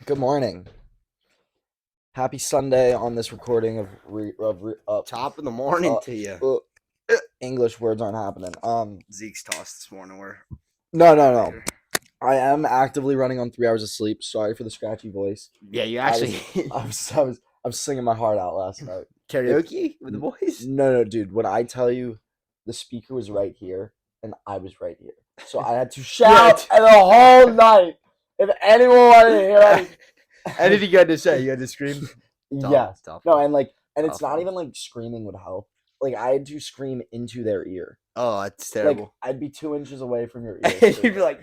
Good morning. Happy Sunday on this recording of Top of the morning uh, to you. uh, English words aren't happening. Zeke's tossed this morning. We're No. I am actively running on 3 hours of sleep. Sorry for the scratchy voice. Yeah, you I actually was singing my heart out last night. karaoke with the boys. No, dude. When I tell you, the speaker was right here and I was right here, so I had to shout Yeah. the whole night. If anyone wanted to hear anything. And did you got to say? You had to scream. Yes. Tough. No, and it's Tough not one. even like screaming would help. Like I had to scream into their ear. Oh, that's Like terrible. I'd be 2 inches away from your ear. And you'd be like,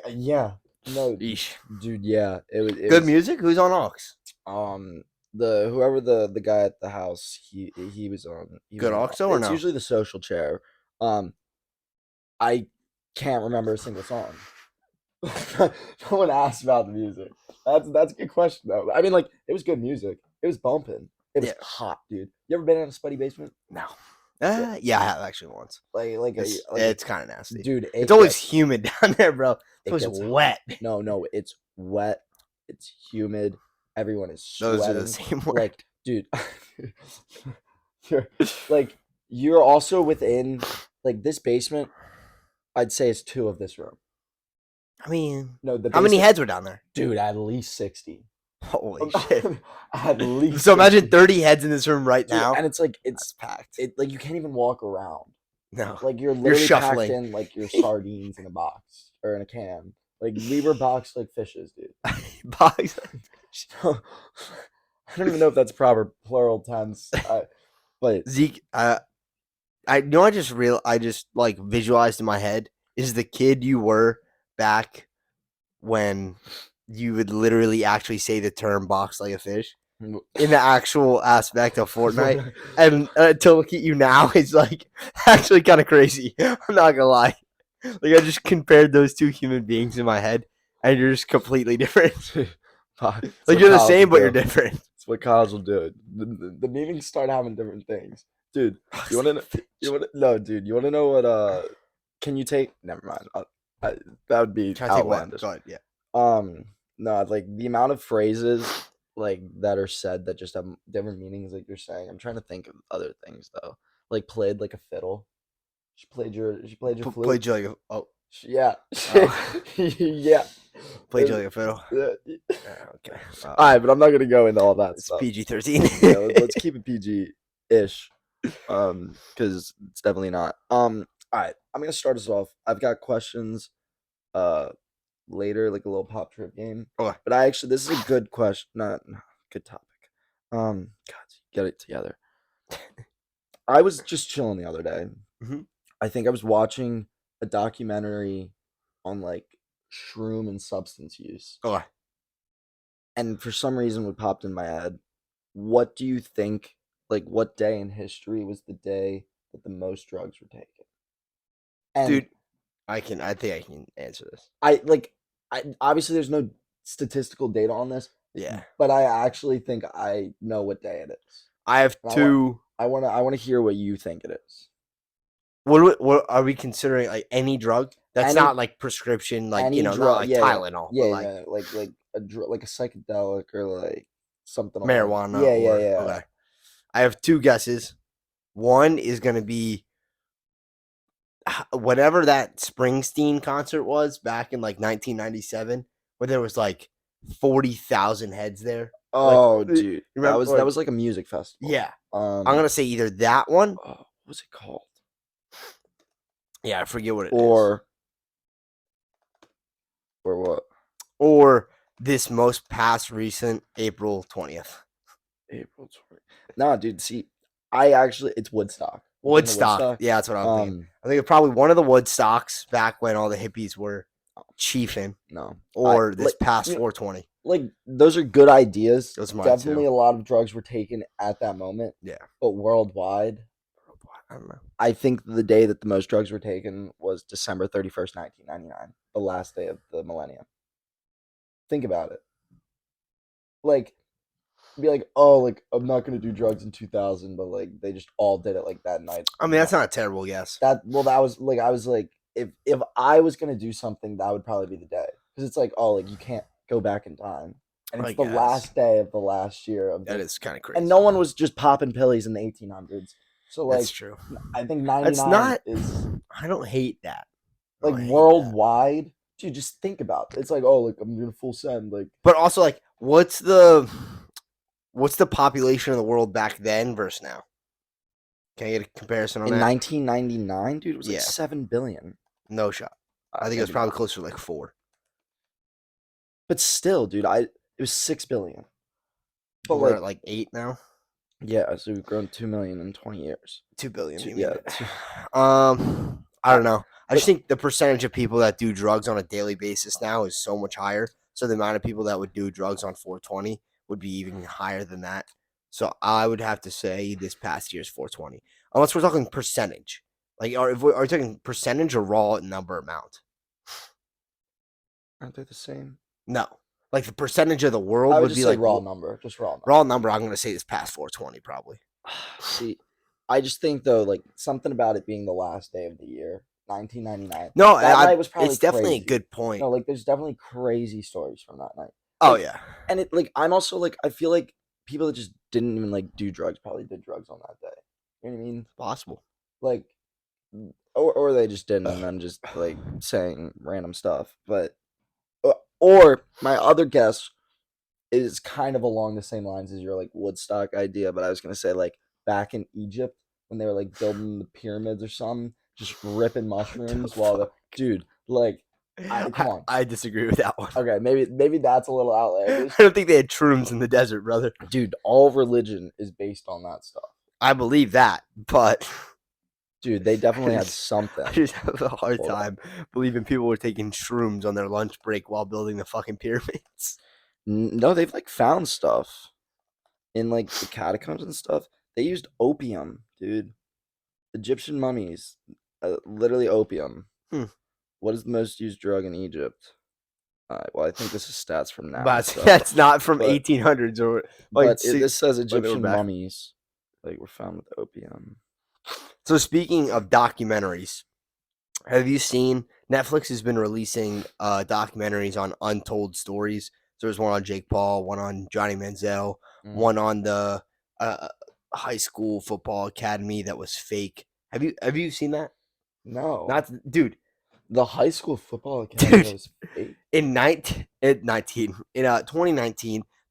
yeah. No, Eesh. dude. Yeah, it Good was. music. Who's on aux? Whoever the guy at the house, he was on. He was Good on. aux or It's no? usually the social chair. I can't remember a single song. No one asked about the music. That's a good question though. I mean, like it was good music. It was bumping. It was Yeah. hot, dude. You ever been in a sweaty basement? No. Yeah, I have actually once. It's kind of nasty. Dude, It's always humid down there, bro. It's always gets wet. No, it's wet. It's humid. Everyone is Those sweating. are the same word. Like, dude, you're like you're also within like this basement. I'd say it's two of this room. I mean, No, the how many basement- heads were down there? Dude, at least 60. Holy shit. At least So imagine 60. 30 heads in this room right Dude, now. and it's like That's packed. like you can't even walk around. No. Like you're literally shuffling. packed in like your sardines in a box or in a can. Like we were boxed like fishes, dude. Box. I don't even know if that's proper plural tense. But Zeke, I know I just like visualized in my head is the kid you were back when you would literally actually say the term box like a fish in the actual aspect of Fortnite. And to look at you now is like actually kind of crazy. I'm not gonna lie. Like I just compared those two human beings in my head, and you're just completely different. Like you're the same, but you're different. It's what college will do. The meetings start having different things, dude. You want to know? No, dude. You want to know what? Can you take? Never mind. That would be Try to take what? outlandish. Go ahead. Yeah. No, like the amount of phrases like that are said that just have different meanings. Like you're saying, I'm trying to think of other things though. Like played like a fiddle. She played your flute. Played you like a Yeah. Oh. Yeah. played you like a fiddle. Yeah. Okay. All right, but I'm not gonna go into all that It's stuff. PG-13. Yeah, let's keep it PG-ish, because it's definitely not. All right, I'm gonna start us off. I've got questions, later, like a little pop trip game. Okay. But this is a good question, not good topic. God, get it together. I was just chilling the other day. Mhm. I think I was watching a documentary on like shroom and substance use. Okay. And for some reason what popped in my head, what do you think, like what day in history was the day that the most drugs were taken? And Dude, I think I can answer this. I obviously there's no statistical data on this, Yeah. but I actually think I know what day it is. I have And two. I want to hear what you think it is. What are we considering? Like any drug that's Any- not like prescription, like Any not drug, like yeah, Tylenol, yeah, but like yeah, like a like a psychedelic or like something along- marijuana. Yeah. Okay. I have two guesses. One is gonna be whatever that Springsteen concert was back in like 1997, where there was like 40,000 heads there. Oh, Like, dude, remember that was like a music festival. Yeah. I'm I'm gonna say either that one. what was it called? Yeah, I forget what it is. Or what? Or this most past recent April 20th. April 20th. Nah, dude. See, it's Woodstock. You think of Woodstock. Yeah, that's what I'm thinking. Um, I think it's probably one of the Woodstocks back when all the hippies were chiefing, no. or this like, past you know, 420. Like those are good ideas. Those are mine Definitely too. a lot of drugs were taken at that moment. Yeah. But worldwide, I don't know. I think the day that the most drugs were taken was December 31st, 1999, the last day of the millennium. Think about it. Like, be like, oh, like I'm not gonna do drugs in 2000, but like they just all did it like that night. I mean, that's not a terrible guess. That was like if I was gonna do something, that would probably be the day because it's like, oh, like you can't go back in time, and I it's the guess. last day of the last year of That the, is kind of crazy. and no one was just popping pillies in the 1800s. So That's like, true. I think That's 99 not. is I don't hate that. I like don't hate that. worldwide. Dude, just think about it. It's like, oh, like I'm doing full send. Like, But also, like, what's the population of the world back then versus now? Can I get a comparison on in that? 1999, dude, it was like Yeah. 7 billion. No shot. I think it was Maybe probably not. closer to like 4. But still, dude, it was 6 billion. But We're like, at like 8 now. yeah, so we've grown 2 million in 20 years. 2 billion. You Yeah. mean? I don't know. I just but- think the percentage of people that do drugs on a daily basis now is so much higher. So the amount of people that would do drugs on 420 would be even higher than that. So I would have to say this past year's 420, unless we're talking percentage. Like, are we talking percentage or raw number amount? Aren't they the same? No, like the percentage of the world I would would just be say like raw number. Just raw number. raw number. I'm gonna say this past 420 probably. See, I just think though, like something about it being the last day of the year, 1999. No, That night was probably it's definitely crazy. a good point. No, like there's definitely crazy stories from that night. Oh Like, yeah, and it like I'm also like I feel like people that just didn't even like do drugs probably did drugs on that day. You know what I mean? possible. Like, or they just didn't, and then just like saying random stuff. But or my other guess is kind of along the same lines as your like Woodstock idea, but I was gonna say like back in Egypt when they were like building the pyramids or something, just ripping mushrooms while the dude like come on. I disagree with that one. Okay, maybe that's a little outlandish. I don't think they had shrooms in the desert, brother. Dude, all religion is based on that stuff. I believe that, but Dude, they definitely had something. I just have a hard Hold on. time believing people were taking shrooms on their lunch break while building the fucking pyramids. No, they've like found stuff in like the catacombs and stuff. They used opium, dude. Egyptian mummies, literally opium. Hmm. What is the most used drug in Egypt? Well, I think this is stats from now. But so- that's not from but- 1800s or But like this says they were Egyptian back. mummies, like were found with opium. So speaking of documentaries, have you seen Netflix has been releasing documentaries on untold stories? So there's one on Jake Paul, one on Johnny Manziel, one on the high school football academy that was fake. Have you seen that? No, Not dude. the high school football academy Dude. was fake. In 2019,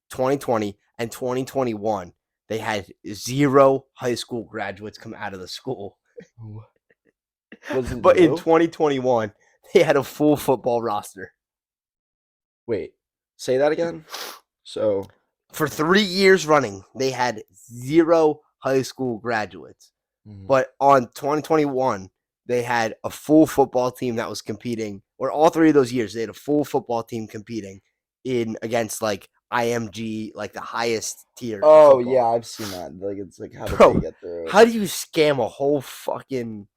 2020, and 2021, they had 0 high school graduates come out of the school. Was it But in you? 2021, they had a full football roster. Wait, say that again. So For 3 years running, they had 0 high school graduates. But on 2021, they had a full football team that was competing, or all 3 of those years, they had a full football team competing in against like IMG, like the highest tier. of oh football. yeah, I've seen that. Like it's like how did Bro, they get through it? How do you scam a whole fucking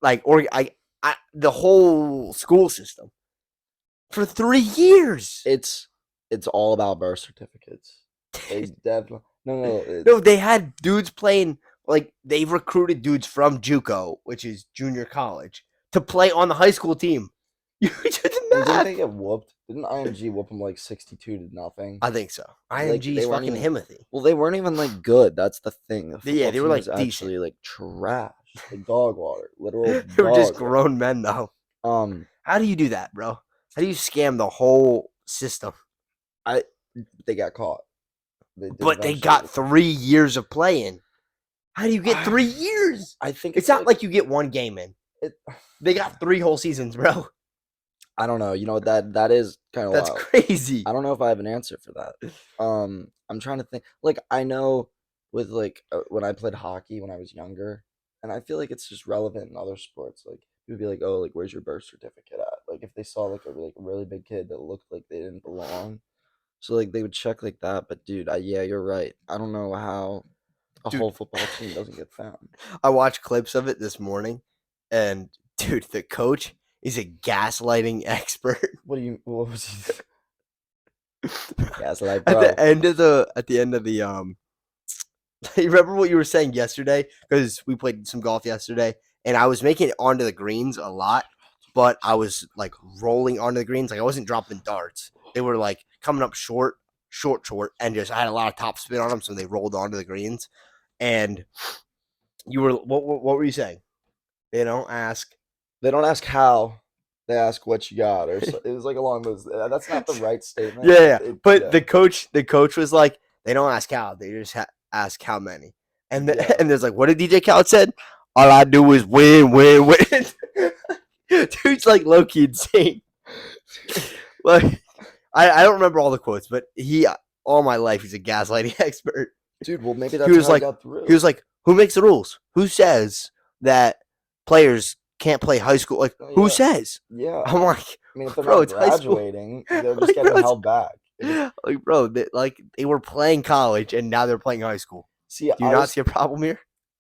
like the whole school system for 3 years? It's all about birth certificates. They definitely no. No, they had dudes playing like they recruited dudes from JUCO, which is junior college, to play on the high school team. You just And didn't math. they get whooped? Didn't IMG whoop them like 62-0? I think so. Like, IMG's they weren't fucking even- Timothy. Well, they weren't even like good. That's the thing. The Yeah, football they were, team like, was actually like trash, like dog water, literal. They were just dog water. grown men, though. How do you do that, bro? How do you scam the whole system? They got caught. They did But they eventually got get- 3 years of playing. How do you get 3 years? I think It's not like you get one game in. it, They got 3 whole seasons, bro. I don't know. You know that is kind of That's wild. crazy. I don't know if I have an answer for that. I'm trying to think. Like I know with like when I played hockey when I was younger, and I feel like it's just relevant in other sports. Like it would be like, oh, like where's your birth certificate at? Like if they saw like a really big kid that looked like they didn't belong, so like they would check like that. But dude, yeah, you're right. I don't know how a Dude. whole football team doesn't get found. I watched clips of it this morning, and dude, the coach is a gaslighting expert. What was he? Gaslight, At bro. the end of the you remember what you were saying yesterday? Because we played some golf yesterday, and I was making it onto the greens a lot, but I was like rolling onto the greens. Like I wasn't dropping darts. They were like coming up short, and just I had a lot of top spin on them, so they rolled onto the greens. And you were what were you saying? They don't ask. They don't ask how, they ask what you got, or so, it was like along those. That's not the right statement. Yeah. But Yeah, the coach was like, they don't ask how, they just ask how many. And yeah. and there's like, what did DJ Khaled said? All I do is win, win, win. Dude's like low key insane. Like I don't remember all the quotes, but he all my life he's a gaslighting expert. Dude, well maybe He that's was how he like got through. he was like, who makes the rules? Who says that players can't play high school? Like Oh, who yeah, says? yeah. I'm like, I mean, if they're bro, not it's high school. graduating, they're just Like, getting bro, held back. like, bro, they were playing college and now they're playing high school. See, Do you not see a problem here?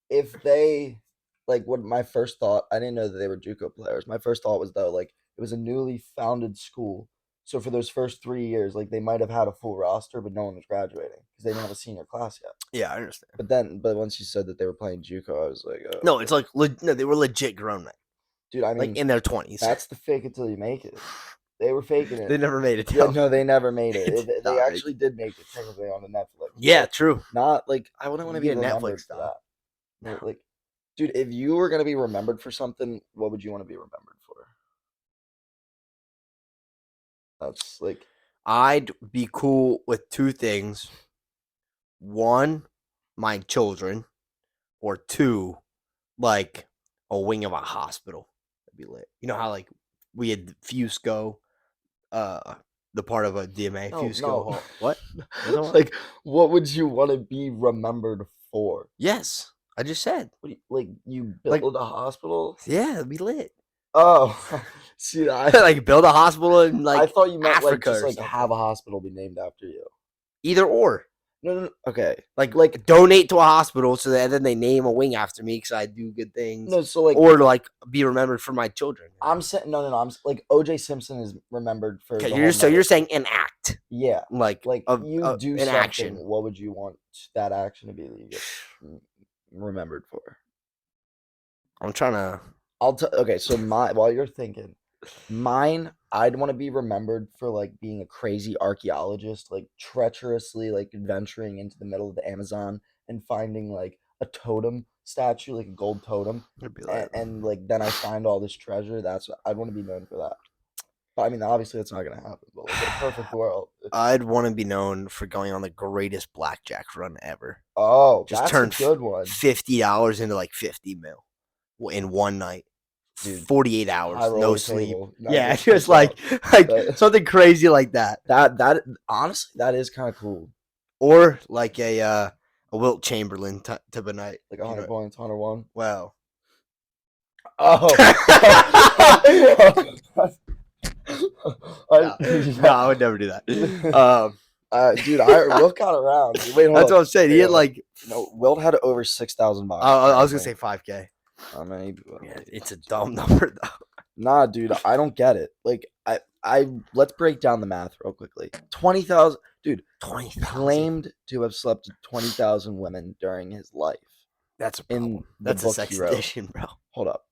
if they like what my first thought, I didn't know that they were JUCO players. My first thought was though, like it was a newly founded school. So for those first 3 years, like they might have had a full roster, but no one was graduating because they didn't have a senior class yet. Yeah, I understand. But once you said that they were playing JUCO, I was like, oh, No, it's like no, they were legit grown men, dude, I like mean, in their 20s. that's the fake it till you make it. They were faking They it. never made it. Yeah, Down. no, they never made it. They did They not make actually did make it technically on the Netflix. Yeah, but true. not like I wouldn't want to You be get a remembered Netflix for style. that. No, like, dude, if you were gonna be remembered for something, what would you want to be remembered for? That's like, I'd be cool with two things. One, my children, or two, like a wing of a hospital. That'd be lit. You know how like we had Fusco, the part of a DMA no, Fusco no. Hall. What? What? Like, what would you want to be remembered for? Yes, I just said. What do you, like you Like, build a hospital? yeah, it'd be lit. Oh, see, Like build a hospital in I like thought you meant like Africa just or like something. have a hospital be named after you. Either or. No, no, no. Okay. Like donate to a hospital so that then they name a wing after me because I do good things. No, so like Or like be remembered for my children. I'm saying no, no, no. Like OJ Simpson is remembered for Okay, the you're whole so you're medical. saying an act, Yeah, like you do an something. action. What would you want that action to be that you get remembered for? I'm trying to. Okay, so while you're thinking, mine, I'd want to be remembered for like being a crazy archaeologist, like treacherously like adventuring into the middle of the Amazon and finding like a totem statue, like a gold totem, and like then I find all this treasure. That's what I'd want to be known for that. But I mean, obviously, that's not gonna happen. But like in a perfect world, I'd want to be known for going on the greatest blackjack run ever. oh, Just that's turn a good one, $50 into like 50 mil in one night. dude. 48 High hours, roller no sleep. table. Not Yeah, just just like That- something crazy like that, that honestly, that is kind of cool. or like a Wilt Chamberlain type of night. Like 100 points, 101. Wow. Oh. No, I would never do that. Dude, Wilt got around. Dude. Wait, hold That's on. what I'm saying. He had like. No, Wilt had over 6,000 bucks. I was gonna say 5K. How many? Yeah, it's a dumb number though. Nah, dude, I don't get it. Like, I let's break down the math real quickly. 20,000, dude. 20,000 claimed to have slept with 20,000 women during his life. That's a in problem. the That's a book sex he wrote. edition, bro. Hold up.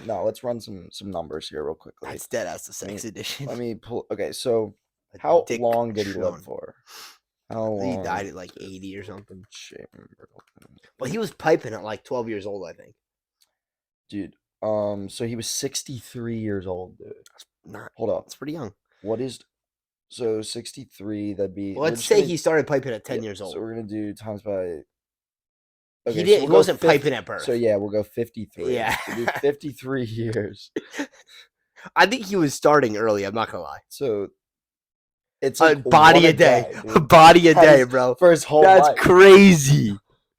No, let's run some numbers here real quickly. That's dead as the sex edition. Let me pull. Okay, so how Dick long did he live Schroen. for? How I think long? he died at like 80 or something. Chamberlain. Well, he was piping at like 12 years old, I think. Dude, so he was 63 years old, dude. Not. Hold up. That's pretty young. What is 63? That'd be. Well, let's say he started piping at 10 years old. So we're gonna do times by. He did. So He wasn't piping at birth. So yeah, we'll go 53. Yeah. So do 53 years. I think he was starting early. I'm not gonna lie. So it's A like body one a day. dude. A body a That day, is bro. for his whole That's life. crazy.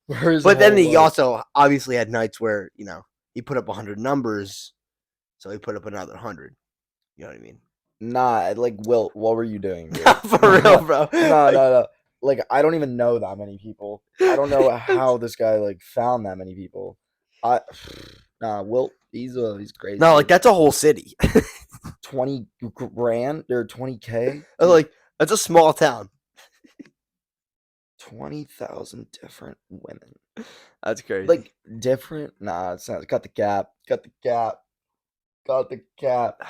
For his But then whole he life. also obviously had nights where, he put up 100 numbers, so he put up another 100. You know what I mean? Nah, like Wilt, what were you doing? Dude? For real, bro. No. Like I don't even know that many people. I don't know how this guy like found that many people. Wilt, he's crazy. No, like that's a whole city. 20 grand or 20K. Like that's a small town. 20,000 different women. That's crazy. Like different? Nah, it's not. Cut the gap. Got the cap.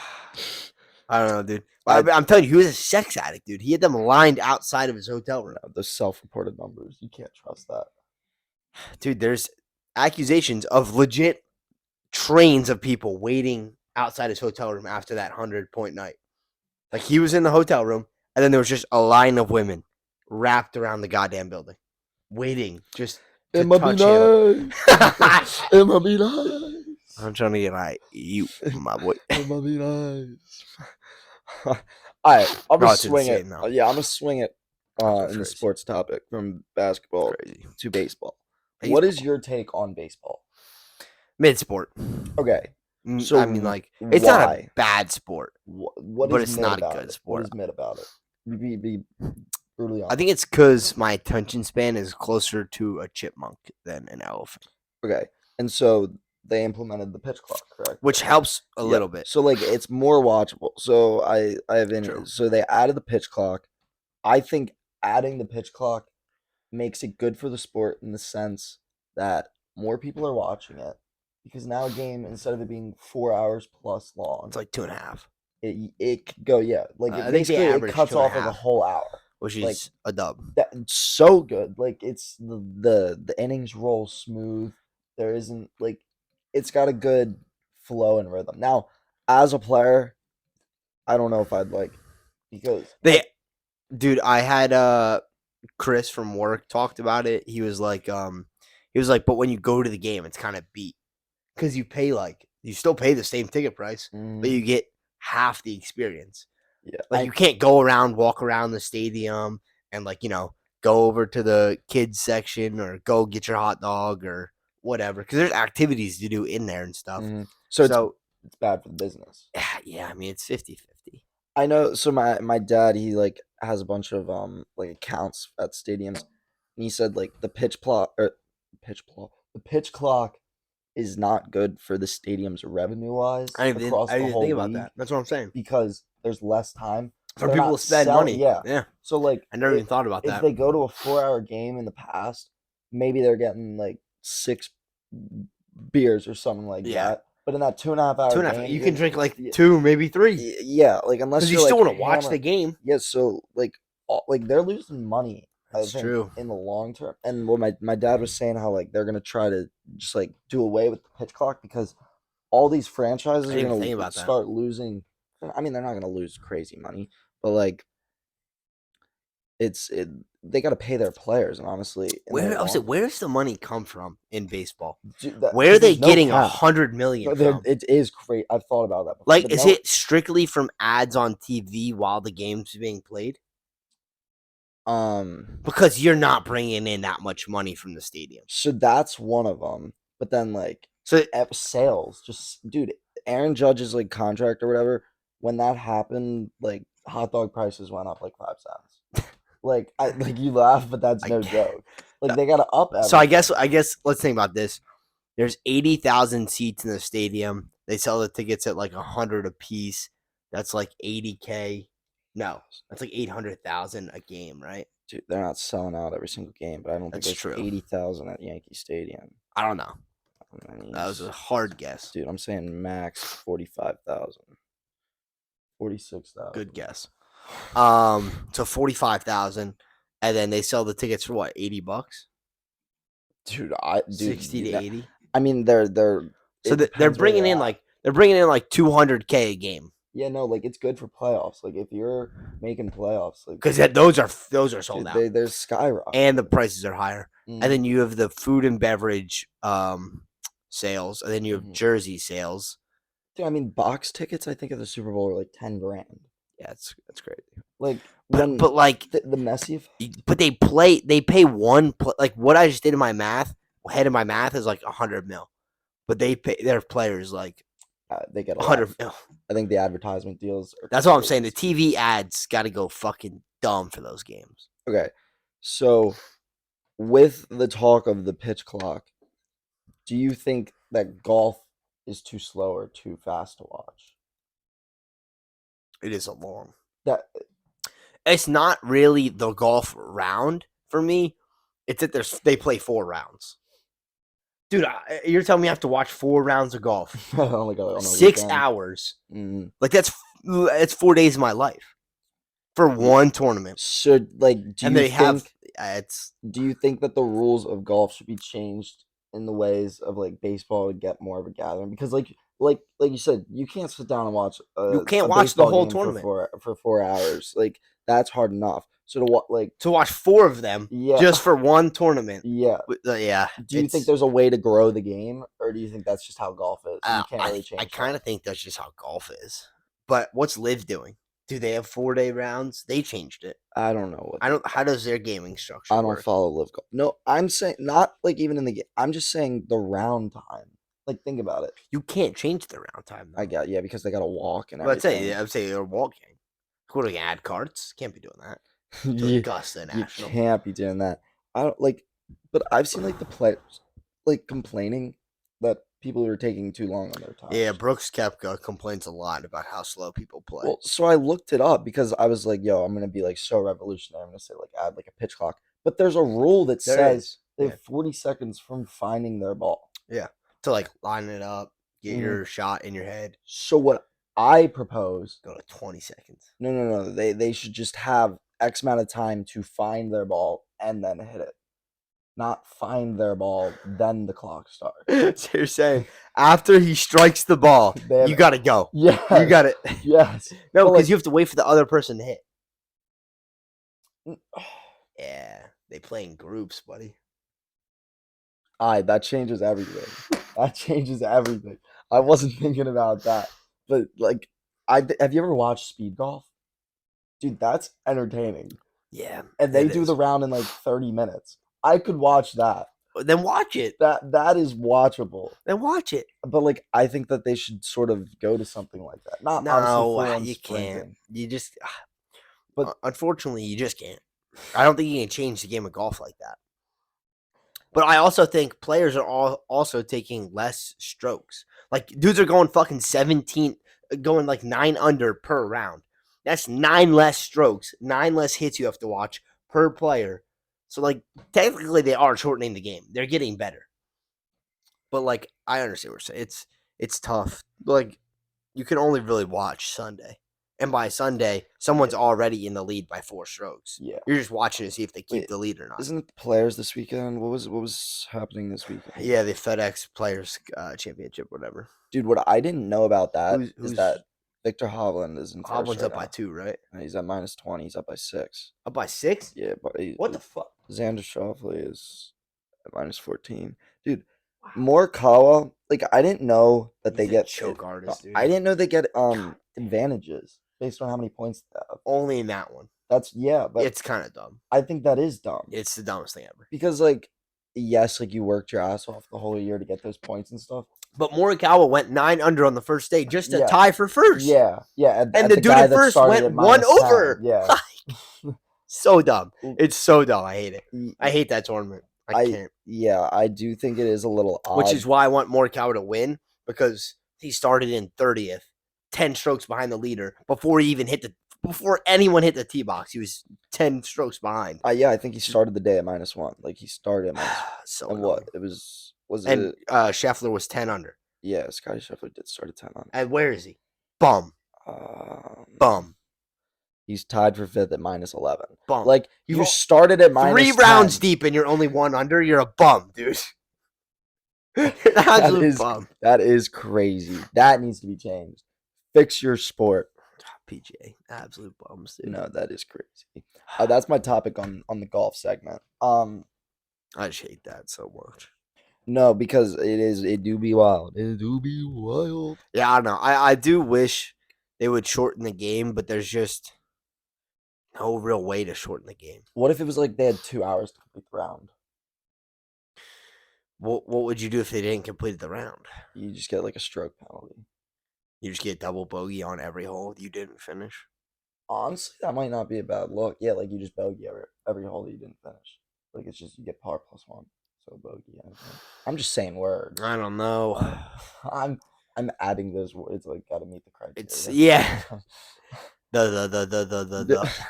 I don't know, dude. I I'm telling you, he was a sex addict, dude. He had them lined outside of his hotel room. the self-reported numbers. You can't trust that. Dude, there's accusations of legit trains of people waiting outside his hotel room after that 100-point night. Like he was in the hotel room, and then there was just a line of women wrapped around the goddamn building, waiting just to It might be touch him. nice. It might be nice. I'm trying to get like you, my boy. It might be nice. All right, I'll No, just it's swing it. insane, though. Yeah, I'm gonna swing it That's in the crazy. sports topic from basketball Crazy. to baseball. What is your take on baseball? Mid sport? Okay, so I mean, like it's not a why? bad sport, What but is it's mid not a about good it? What sport. is mid about it? Be brutally I honest. think it's because my attention span is closer to a chipmunk than an elephant, Okay, and so they implemented the pitch clock, correct? which helps a Yeah. little bit. So like it's more watchable. So I have True. so they added the pitch clock. I think adding the pitch clock makes it good for the sport in the sense that more people are watching it because now a game, instead of it being 4 hours plus long, It's like 2.5, it could go, yeah, like I think they basically it average cuts off like a 2.5, whole hour. which Like is a dub. that's so good. Like it's the innings roll smooth. There isn't like it's got a good flow and rhythm. Now, as a player, I don't know if I'd like because They, dude, I had Chris from work talked about it. He was like, but when you go to the game, it's kind of beat because you still pay the same ticket price, but you get half the experience. yeah, Like you can't walk around the stadium and go over to the kids section or go get your hot dog or whatever because there's activities to do in there and stuff. so it's bad for the business. Yeah, I mean it's 50-50. I know. So my dad, he like has a bunch of like accounts at stadiums, and he said like the pitch clock is not good for the stadiums revenue wise across I the didn't whole think about league that. That's what I'm saying. because there's less time For they're people not to spend selling. money. Yeah, Yeah. so like I never even thought about if that. they go to a 4 hour game in the past, maybe they're getting like 6 beers or something like Yeah. that. But in that 2.5 hour 2.5. game, You can drink like 2, maybe 3. yeah, like unless Because you you're still like want to watch the game. yeah, so like they're losing money. I That's think true. in the long term, and what my dad was saying how like they're gonna try to just like do away with the pitch clock because all these franchises I are didn't even gonna think about that. start losing. I mean, they're not gonna lose crazy money, but like they got to pay their players, and honestly, Where does the money come from in baseball? Where are 'cause they there's no getting cap. 100 million from? It is great. I've thought about that before. Like, but is no, it strictly from ads on TV while the game's being played? Because you're not bringing in that much money from the stadium. So that's one of them. But then like So sales, just dude, Aaron Judge's like contract or whatever. When that happened, like hot dog prices went up like 5 cents. Like I like you laugh, but that's no joke. Like they gotta up everything. So I guess let's think about this. There's 80,000 seats in the stadium. They sell the tickets at like 100 a piece. That's like 80K. No, that's like 800,000 a game, right? Dude, they're not selling out every single game, but I don't think That's there's true. 80,000 at Yankee Stadium. I don't know. I mean, That was a hard guess. dude. I'm saying max 45,000, 46,000. Good guess. So 45,000, and then they sell the tickets for what, $80? Dude, 60 to 80. I mean, they're So it they're depends where bringing you're in at. like 200K a game Yeah, no, like it's good for playoffs. Like if you're making playoffs, like because those are sold dude, out, they're skyrocketing. and the prices are higher. Mhm. And then you have the food and beverage sales, and then you have Mhm. jersey sales. Dude, I mean, box tickets, I think, at the Super Bowl are like 10 grand. Yeah, that's crazy. Like But like, the Messi effect, but they pay like what I just did in my math. Head of my math is like 100 mil, but they pay their players like they get a 100 lot. mil. I think the advertisement deals are That's what I'm saying. crazy. The TV ads got to go fucking dumb for those games. Okay, so with the talk of the pitch clock, do you think that golf is too slow or too fast to watch? It is a long. That It's not really the golf round for me. It's that they play 4 rounds. Dude, you're telling me I have to watch 4 rounds of golf, like on a 6 weekend. hours. Mm. Like it's 4 days of my life for one tournament. Should like And they have it's do you think that the rules of golf should be changed in the ways of like baseball to get more of a gathering? Because like you said, you can't sit down and watch you can't a watch the baseball whole game tournament. for 4 hours. Like that's hard enough. So to what like To watch 4 of them yeah just for one tournament. yeah. Yeah. Do you think there's a way to grow the game, or do you think that's just how golf is? You can't really I change kind that. of think that's just how golf is. But what's Live doing? Do they have 4-day rounds? They changed it. I don't know what. I don't. How does their gaming structure I don't work? follow live golf. No, I'm saying not like even in the game. I'm just saying the round time. Like think about it. You can't change the round time. Though. I got yeah because they got to walk and But everything. I'd say you're walking. What do you add carts? Can't be doing that. To you, Augusta you National. can't be doing that. I don't like, but I've seen like the players like complaining that people are taking too long on their time. Yeah, Brooks Koepka complains a lot about how slow people play. Well, so I looked it up because I was like, yo, I'm gonna be like so revolutionary. I'm gonna say like add like a pitch clock, but there's a rule that says they have 40 seconds from finding their ball. Yeah, to like line it up, get your shot in your head. So what I propose, go to 20 seconds. No. They should just have X amount of time to find their ball and then hit it. Not find their ball, then the clock starts. So you're saying after he strikes the ball, you gotta go. Yeah, you got it. Yes. No, But, because like, you have to wait for the other person to hit. mm, Yeah, they play in groups, buddy. that changes everything. That changes everything. I wasn't thinking about that, but like, have you ever watched speed golf? Dude, that's entertaining. Yeah, And they it do is. the round in like 30 minutes. I could watch that. Then watch it. That is watchable. Then watch it. But like, I think that they should sort of go to something like that. Not obviously No, full on you sprinting. can't. You just, But unfortunately, you just can't. I don't think you can change the game of golf like that. But I also think players are all also taking less strokes. Like dudes are going fucking 17, going like 9 under per round. That's 9 less strokes, 9 less hits you have to watch per player. So like technically they are shortening the game. They're getting better. But like I understand what you're saying. It's tough. Like you can only really watch Sunday. And by Sunday, someone's already in the lead by 4 strokes. yeah. You're just watching to see if they keep Wait, the lead or not. Isn't it the players this weekend? What was happening this weekend? Yeah, the FedEx Players Championship, whatever. Dude, what I didn't know about that is Who's that Victor Hovland is in first Hovland's right up now. by 2, right? He's at -20. He's up by 6. Up by 6? Yeah, but What the fuck? Xander Schauffele is at -14. Dude, Morikawa, like I didn't know that they He's a get choke artist, dude. I didn't know they get advantages based on how many points they have. Only in that one. That's but It's kind of dumb. I think that is dumb. It's the dumbest thing ever. Because like yes, like you worked your ass off the whole year to get those points and stuff. But Morikawa went 9 under on the first day just to Yeah. tie for first. Yeah. And the dude at first went 1 over. Yeah. So dumb. It's so dumb. I hate it. I hate that tournament. I can't. Yeah, I do think it is a little odd. Which is why I want Morikawa to win, because he started in 30th, 10 strokes behind the leader before anyone hit the tee box. He was 10 strokes behind. Yeah, I think he started the day at -1. Like he started at -1. So And annoying. what? It was And it? Scheffler was 10 under. Yeah, Scotty Scheffler did start at 10 on. And where is he? Bum. Bum. He's tied for 5th at -11. Bum. Like you started at -10. 3 rounds deep and you're only 1 under. You're a bum, dude. You're an absolute bum. That is crazy. That needs to be changed. Fix your sport. PGA, absolute bums, dude. No, that is crazy. That's my topic on the golf segment. I just hate that so much. No, because it do be wild. It do be wild. Yeah, I don't know. I do wish they would shorten the game, but there's just no real way to shorten the game. What if it was like they had 2 hours to complete the round? What would you do if they didn't complete the round? You just get like a stroke penalty. You just get double bogey on every hole you didn't finish. Honestly, that might not be a bad look. Yeah, like you just bogey every hole that you didn't finish. Like it's just you get par +1. So bogey. I'm just saying words. I don't know. I'm adding those words. Like gotta meet the criteria. It's yeah. The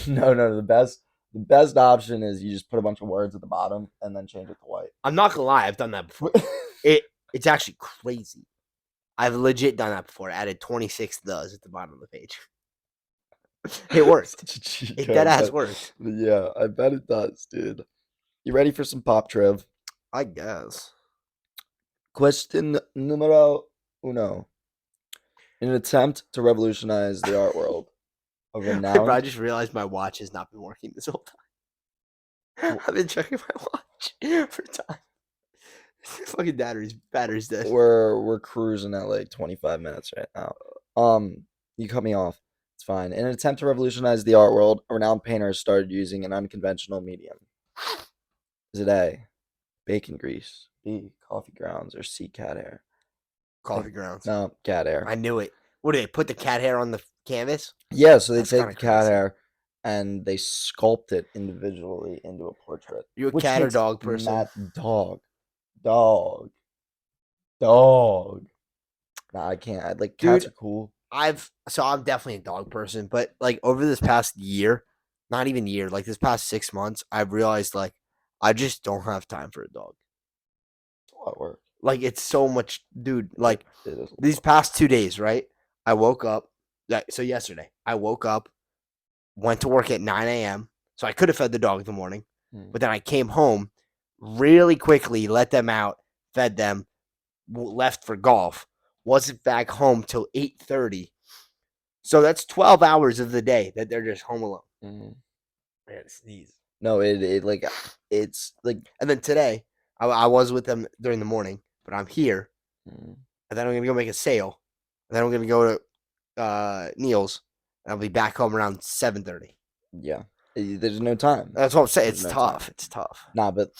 No, the The best option is you just put a bunch of words at the bottom and then change it to white. I'm not gonna lie, I've done that before. It's actually crazy. I've legit done that before. Added 26 thes at the bottom of the page. It worked. Such a cheat It code, dead ass but worked. yeah, I bet it does, dude. You ready for some pop triv? I guess. Question numero uno. In an attempt to revolutionize the art world, a Bro, I renowned just realized my watch has not been working this whole time. I've been checking my watch for time. Fucking battery's dead. we're cruising at like 25 minutes right now. You cut me off. It's fine. In an attempt to revolutionize the art world, a renowned painter has started using an unconventional medium. Is it A, bacon grease, B, coffee grounds, or C, cat hair? Coffee grounds. No, cat hair. I knew it. What did they put the cat hair on the canvas? Yeah, so they That's take kinda the cat crazy. hair and they sculpt it individually into a portrait. You a which cat or takes dog person? dog, dog, dog. Nah, I can't. Like cats Dude, are cool. I'm definitely a dog person, but like over this past year, not even year, like this past 6 months, I've realized like I just don't have time for a dog. It's a lot of work. Like it's so much, dude. Like It is. these past 2 days, right? I woke up. So yesterday, I woke up, went to work at 9 a.m. So I could have fed the dog in the morning, but then I came home really quickly, let them out, fed them, left for golf. Wasn't back home till 8:30. So that's 12 hours of the day that they're just home alone. Mhm. Man, sneeze. No, it like it's like And then today, I was with them during the morning, but I'm here, mm, and then I'm gonna go make a sale, and then I'm gonna go to Neil's, and I'll be back home around 7:30. yeah. There's no time. That's what I'm saying. There's It's no tough. time. It's tough. Nah, but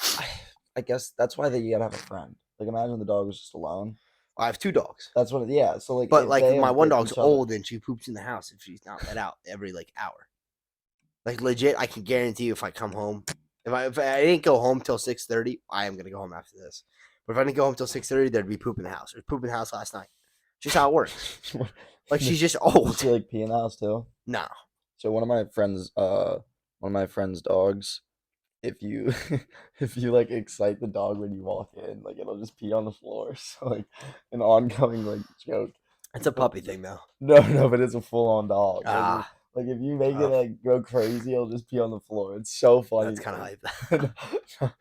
I guess that's why you gotta have a friend. Like imagine the dog was just alone. I have 2 dogs, That's what. Yeah. So like but if like they my have one dog's each other. old and she poops in the house if she's not let out every like hour. Like legit, I can guarantee you if I come home, if I didn't go home till 6:30, I am gonna go home after this. But if I didn't go home till 6:30, there'd be poop in the house. There's poop in the house last night. Just how it works. Like she's just Does old. she like pee in the house too? No. So one of my friend's dogs, if you if you like excite the dog when you walk in, like it'll just pee on the floor. So like an ongoing like joke. It's a But puppy thing though. no, but it's a full on dog. Ah, Like if you make it tough. like go crazy, it'll just pee on the floor. It's so funny. That's kind of like, hype.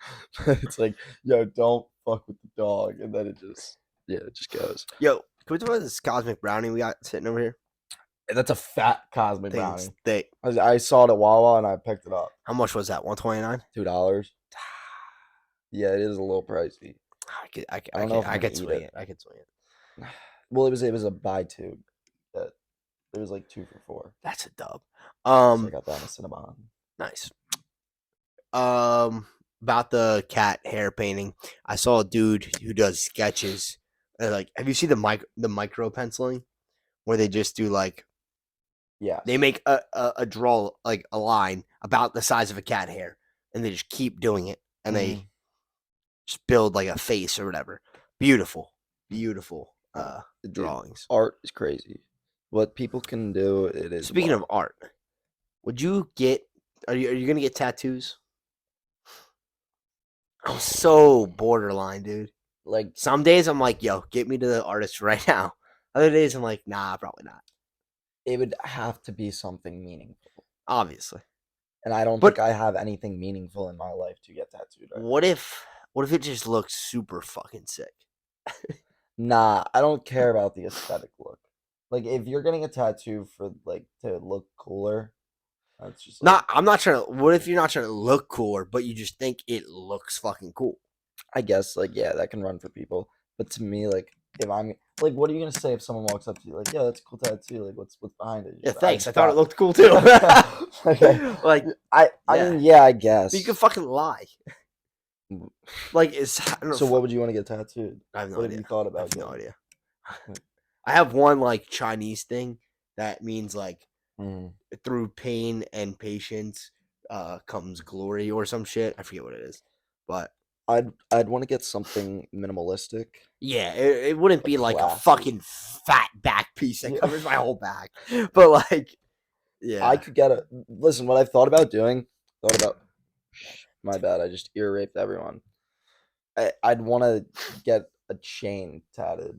it's like, yo, don't fuck with the dog, and then it just goes. Yo, can we talk about this cosmic brownie we got sitting over here? That's a fat cosmic Things brownie. thick. I saw it at Wawa and I picked it up. How much was that? $129. $2. Yeah, it is a little pricey. I don't know if I could can eat swing it. it. I could swing it. Well, it was a buy two. That it was like 2 for 4. That's a dub. So I got that in a Cinnabon. Nice. About the cat hair painting, I saw a dude who does sketches. Like, have you seen the micro penciling, where they just do like Yeah. they make a draw like a line about the size of a cat hair, and they just keep doing it, and they just build like a face or whatever. Beautiful, beautiful Dude, drawings. art is crazy. What people can do, it is. Speaking wild. of art, would you get? Are you gonna get tattoos? I'm so borderline, dude. like Some days I'm like, yo, get me to the artist right now. Other days I'm like, nah, probably not. it would have to be something meaningful, Obviously. and I don't But- think I have anything meaningful in my life to get tattooed. Right? What if it just looks super fucking sick? Nah, I don't care about the aesthetic look. Like if you're getting a tattoo for like to look cooler, that's just like, I'm not trying to. What if you're not trying to look cooler, but you just think it looks fucking cool? I guess like yeah, that can run for people. But to me, like if I'm like, what are you gonna say if someone walks up to you like, yeah, that's a cool tattoo. Like what's behind it? Yeah, Just, thanks. I just thought it got- looked cool too. Okay. Like, I Yeah. mean, yeah, I guess. you can fucking lie. Like, it's. I don't know, So what would you want to get tattooed? I have no What idea. have you thought I about? have no getting? idea. I have one like Chinese thing that means like Mm. through pain and patience comes glory or some shit. I forget what it is, but I'd want to get something minimalistic. yeah, it wouldn't be like a classy. fucking fat back piece that Yeah. covers my whole back, but like, yeah, I could get a listen. What I've thought about doing thought about. My bad. I just ear raped everyone. I'd want to get a chain tatted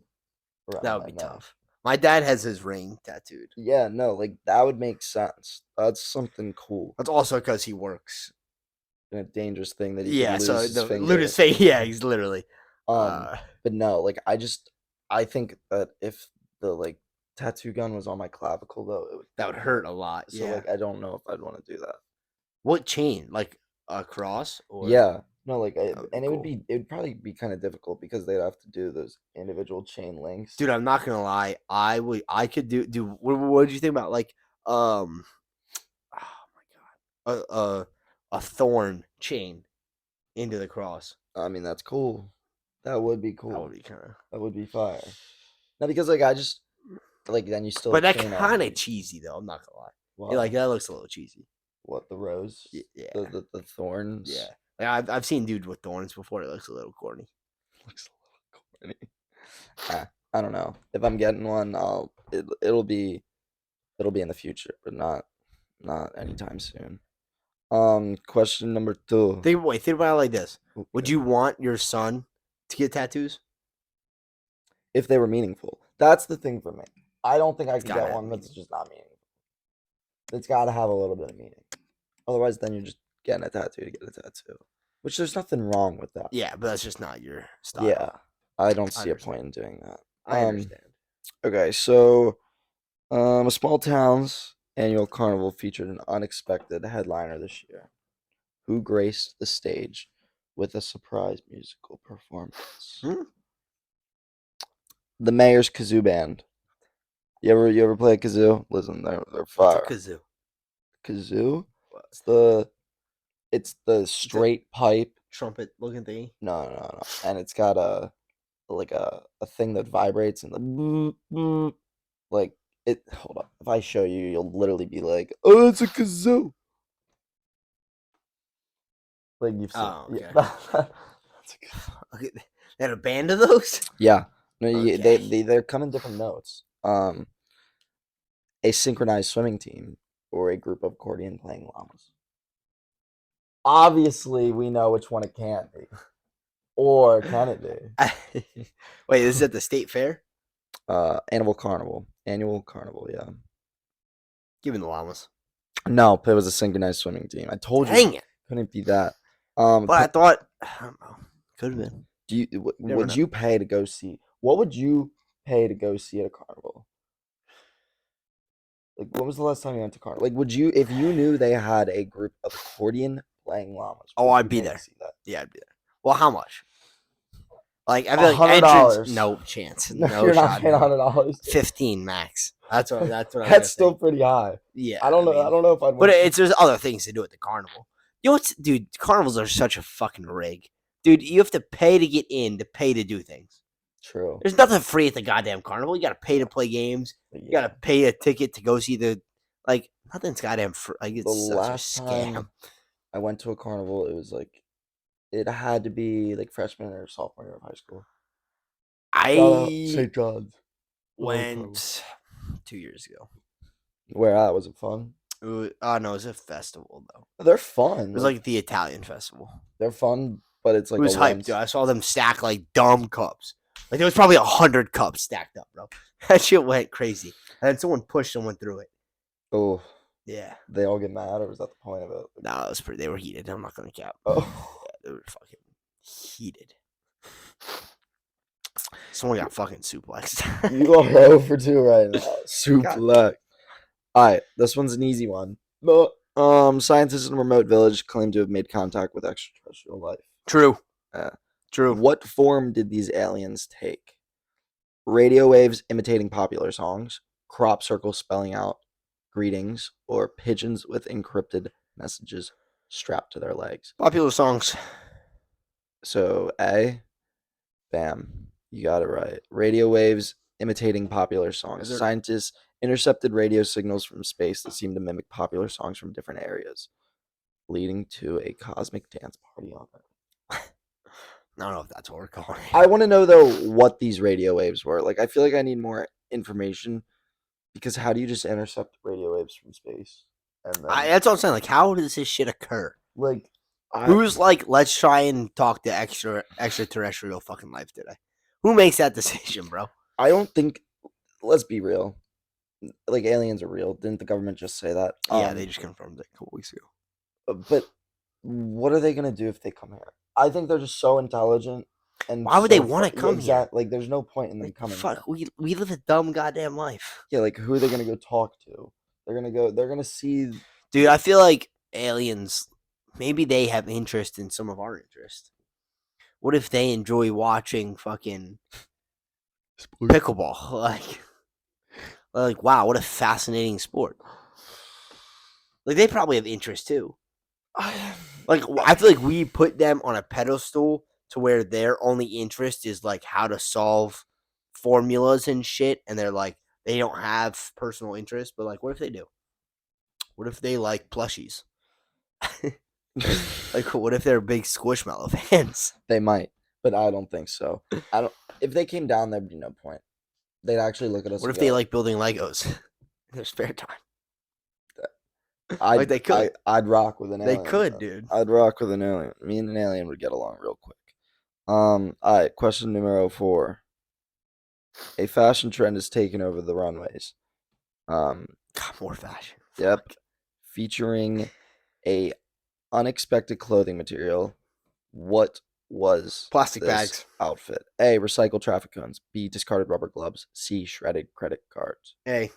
That around would my be neck. tough. My dad has his ring tattooed. Yeah, no, like that would make sense. That's something cool. That's also because he works. And a dangerous thing that he could Yeah, lose so his the finger. Luda's say, yeah, he's literally. Um, but no, like I think that if the like tattoo gun was on my clavicle though, it would That would hurt a lot. So Yeah. like I don't know if I'd want to do that. What chain? Like a cross or? Yeah, no, like That would be and cool. it would probably be kind of difficult because they'd have to do those individual chain links. Dude, I'm not gonna lie. I could do. What did you think about like um? Oh my god, a thorn chain into the cross. I mean, that's cool. That would be That would cool. be kind of. That would be fire. Now because like I just like then you still But have that chain kind on. of cheesy though. I'm not gonna lie. Yeah, Why? like that looks a little cheesy. What the rose? Yeah, The thorns. yeah. Like I've seen dude with thorns before. It looks a little corny. Looks a little corny. I don't know. If I'm getting one, it'll be in the future, but not anytime soon. Question number 2. Think about it like this. Would Okay. you want your son to get tattoos? If they were meaningful? That's the thing for me. I don't think I could gotta get have one that's meaning. just not meaningful. It's got to have a little bit of meaning. Otherwise, then you're just getting a tattoo to get a tattoo, which there's nothing wrong with that. Yeah, but that's just not your style. Yeah, I don't see a understand. point in doing that. I understand. Okay, so a small town's annual carnival featured an unexpected headliner this year, who graced the stage with a surprise musical performance. Hmm? The mayor's kazoo band. You ever play a kazoo? Listen, they're What's a fire. kazoo? Kazoo? What? It's the straight pipe. Trumpet looking thingy? No. And it's got a thing that vibrates and the boop, boop. Like it. Hold up. If I show you, you'll literally be like, "Oh, it's a kazoo." Like you've seen. Oh, okay. Yeah. That's a kazoo. Okay, they had a band of those. Yeah. No, Okay. they're come in different notes. A synchronized swimming team or a group of accordion playing llamas. Obviously, we know which one it can't be. Or can it be? Wait, this is at the state fair? Annual carnival. Annual carnival, yeah. Give me the llamas. No, it was a synchronized swimming team. I told you Dang it! couldn't be that. But I thought I don't know. Could have been. Do you Never would know. you pay to go see? What would you pay to go see at a carnival? Like, when was the last time you went to carnival? Like, would you if you knew they had a group of accordion playing llamas? Oh, would I'd you be pay to there. see that? Yeah, I'd be there. Well, how much? Like I feel like $100. entrance, no chance, No, no you're not shot. paying in hell. $100. 15 max. That's what. That's what. That's still pretty high. Yeah, I don't know. I don't know if I'd. But want to- it's there's other things to do at the carnival. You know what's, dude? Carnivals are such a fucking rig, dude. You have to pay to get in, to pay to do things. True. There's nothing free at the goddamn carnival. You got to pay to play games. You got to pay a ticket to go see the like. Nothing's goddamn free. Like it's The such last a scam. time I went to a carnival, it was like it had to be like freshman or sophomore year of high school. I St. John's. went 2 years ago. Where at? Was it fun? No, it was a festival though. They're fun. It was like the Italian festival. they're fun, but it's like It was a hyped, once. dude. I saw them stack like dumb cups. Like there was probably 100 cups stacked up, bro. That shit went crazy. And then someone pushed someone through it. Oh, Yeah. they all get mad, or was that the point of it? No, it was pretty. They were heated. I'm not gonna cap. Oh, Yeah, they were fucking heated. Someone got fucking suplexed. you are 0 for 2 right now. Super luck. All right, this one's an easy one. Scientists in a remote village claim to have made contact with extraterrestrial life. True. Yeah. True. What form did these aliens take? Radio waves imitating popular songs, crop circles spelling out greetings, or pigeons with encrypted messages strapped to their legs? Popular songs. So A, bam, you got it right. Radio waves imitating popular songs. Scientists intercepted radio signals from space that seem to mimic popular songs from different areas, leading to a cosmic dance party on Earth. I don't know if that's what we're calling it. I want to know though what these radio waves were. Like, I feel like I need more information because how do you just intercept radio waves from space? and then That's what I'm saying. Like, how does this shit occur? like I Who's like, let's try and talk to extraterrestrial fucking life today? Who makes that decision, bro? I don't think. Let's be real. Like aliens are real. Didn't the government just say that? Yeah, they just confirmed it a couple weeks ago. But what are they gonna do if they come here? I think they're just so intelligent and Why would they so want to yeah, come here? exactly. Like there's no point in them Like, coming here. fuck, we live a dumb goddamn life. Yeah, like who are they gonna go talk to? They're gonna go. They're gonna see. Dude, I feel like aliens, maybe they have interest in some of our interest. What if they enjoy watching fucking pickleball? Like wow, what a fascinating sport. Like they probably have interest too. Like I feel like we put them on a pedestal to where their only interest is like how to solve formulas and shit, and they're like they don't have personal interest. But like, what if they do? What if they like plushies? Like, what if they're big Squishmallow fans? They might, but I don't think so. I don't. If they came down, there'd be no point. They'd actually look at us What and if they go, like building Legos in their spare time? Like "I'd they could. I'd rock with an They alien. could, Then. dude. I'd rock with an alien. Me and an alien would get along real quick." All right. Question numero 4. A fashion trend has taken over the runways. God, more fashion. Yep. Fuck. Featuring a unexpected clothing material. What was Plastic this bags. outfit? A. Recycled traffic cones. B. Discarded rubber gloves. C. Shredded credit cards. Hey,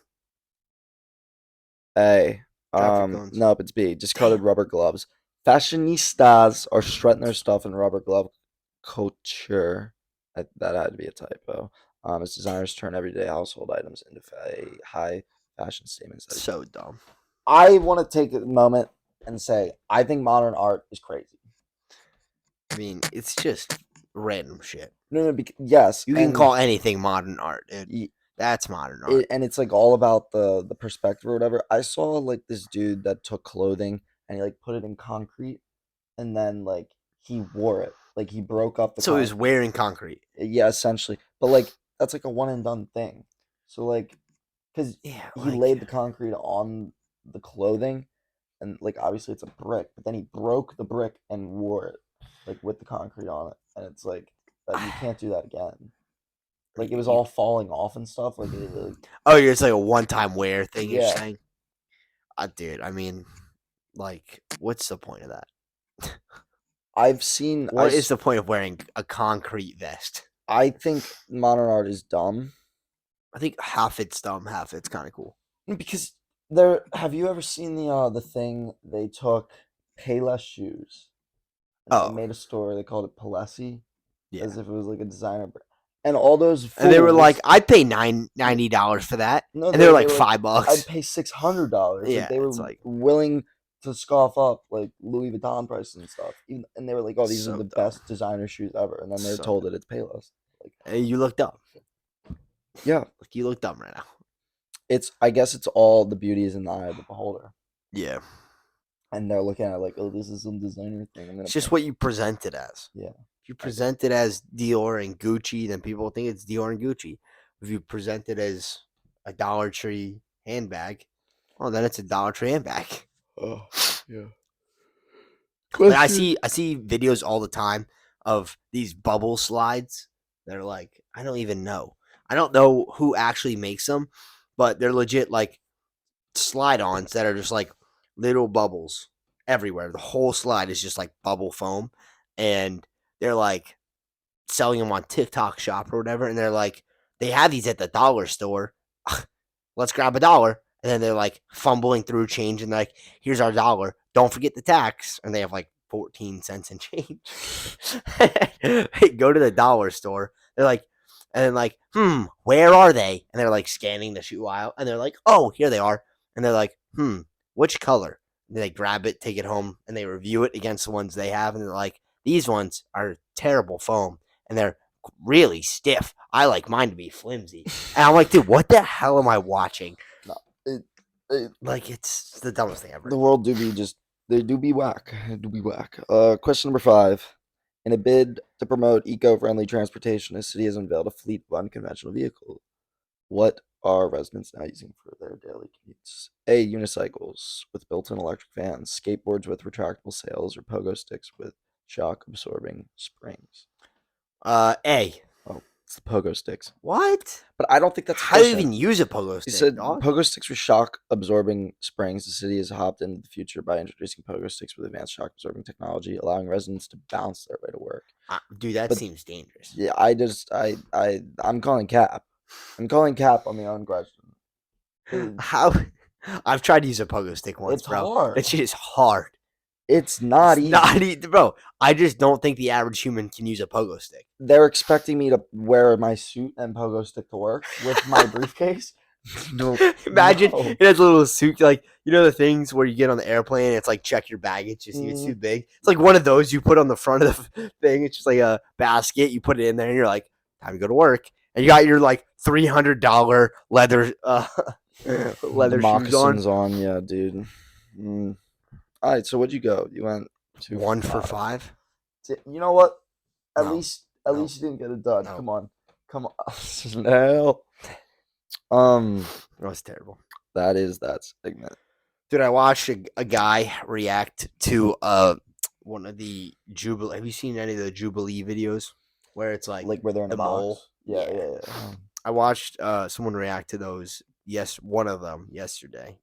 A. traffic cones. Nope, it's B. Discarded Damn. rubber gloves. Fashionistas are strutting their stuff in rubber glove culture. That had to be a typo. As designers turn everyday household items into high fashion statements. That is So dumb. I want to take a moment and say I think modern art is crazy. I mean, it's just random shit. No, yes, You can and call anything modern art, dude. y- That's modern art. and it's like all about the perspective or whatever. I saw like this dude that took clothing and he like put it in concrete and then like he wore it. Like he broke up the So he was concrete. wearing concrete. Yeah, essentially. But like that's like a one and done thing. So like cuz Yeah, he like laid the concrete on the clothing and like obviously it's a brick, but then he broke the brick and wore it like with the concrete on it. And it's like that you can't do that again. Like it was all falling off and stuff. Like oh, it's like a one-time wear thing. You're yeah, saying, dude. I mean, like, what's the point of that? I've seen. What is the point of wearing a concrete vest? I think modern art is dumb I think half it's dumb, half it's kind of cool. because there. Have you ever seen the thing they took Payless shoes and they Oh, made a store. They called it Palesi yeah. as if it was like a designer brand. And all those fools, And they were like, I'd pay $90 for that. no, And they were like were $5. I'd pay $600. Yeah, Like they were it's like willing to scoff up like Louis Vuitton prices and stuff. And they were like, "Oh, these are so the dumb. best designer shoes ever." And then they're So told dumb. that it's Payless. Like, Hey, you look dumb. yeah, Like you look dumb right now. it's. I guess it's all the beauty is in the eye of the beholder. Yeah. And they're looking at it like, "Oh, this is some designer thing." I'm gonna. It's just what you present it as. Yeah. If you present it as Dior and Gucci, then people think it's Dior and Gucci. If you present it as a Dollar Tree handbag, well, then it's a Dollar Tree handbag. Oh, yeah. Like I Question. see videos all the time of these bubble slides that are like I don't even know. I don't know who actually makes them, but they're legit like slide-ons that are just like little bubbles everywhere. The whole slide is just like bubble foam, and they're like selling them on TikTok Shop or whatever. And they're like, they have these at the dollar store. Let's grab $1. And then they're like fumbling through change and like, here's our dollar. Don't forget the tax. And they have like 14 cents in change. They go to the dollar store. They're like, and then like, where are they? And they're like scanning the shoe aisle. And they're like, oh, here they are. And they're like, which color? And they grab it, take it home, and they review it against the ones they have. And they're like, these ones are terrible foam and they're really stiff. I like mine to be flimsy. And I'm like, dude, what the hell am I watching? No, it, Like, it's the dumbest thing ever. the world do be just they do be whack. It do be whack. Question number 5. In a bid to promote eco-friendly transportation, a city has unveiled a fleet of unconventional vehicles. What are residents now using for their daily commutes? A. Unicycles with built-in electric fans, skateboards with retractable sails, or pogo sticks with shock-absorbing springs. A. Oh, it's the pogo sticks. What? But I don't think that's How do you efficient. even use a pogo He stick, said dog? pogo sticks with shock-absorbing springs. The city has hopped into the future by introducing pogo sticks with advanced shock-absorbing technology, allowing residents to bounce their way to work. Dude, that But seems dangerous. yeah, I'm calling cap. I'm calling cap on the own question. How? I've tried to use a pogo stick once, It's bro. hard. That shit is hard. It's not It's easy. not easy, bro. I just don't think the average human can use a pogo stick. They're expecting me to wear my suit and pogo stick to work with my briefcase. No, Imagine no. it has a little suit, like the things where you get on the airplane. And it's like check your baggage. You see, it's too big. It's like one of those you put on the front of the thing. It's just like a basket. You put it in there, and you're like, time to go to work. And you got your like $300 leather The leather shoes moccasins on. on, yeah, dude. All right, so what'd you go? You went 1 for 5. You know what? At No. least No. you didn't get it done. No. Come on. No. That was terrible. That segment. Dude, I watched a guy react to one of the Jubilee. Have you seen any of the Jubilee videos where it's like Like where they're in the a box? mole? Yeah. I watched someone react to those. Yes, one of them yesterday.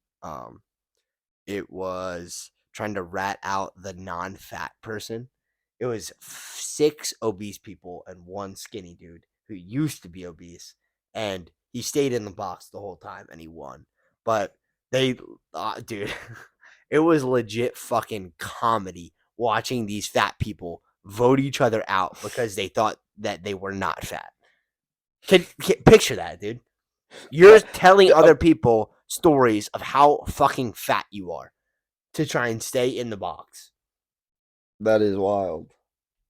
It was trying to rat out the non-fat person. It was 6 obese people and 1 skinny dude who used to be obese, and he stayed in the box the whole time and he won. But they, dude, it was legit fucking comedy watching these fat people vote each other out because they thought that they were not fat. Can picture that, dude? You're telling other people stories of how fucking fat you are to try and stay in the box. That is wild.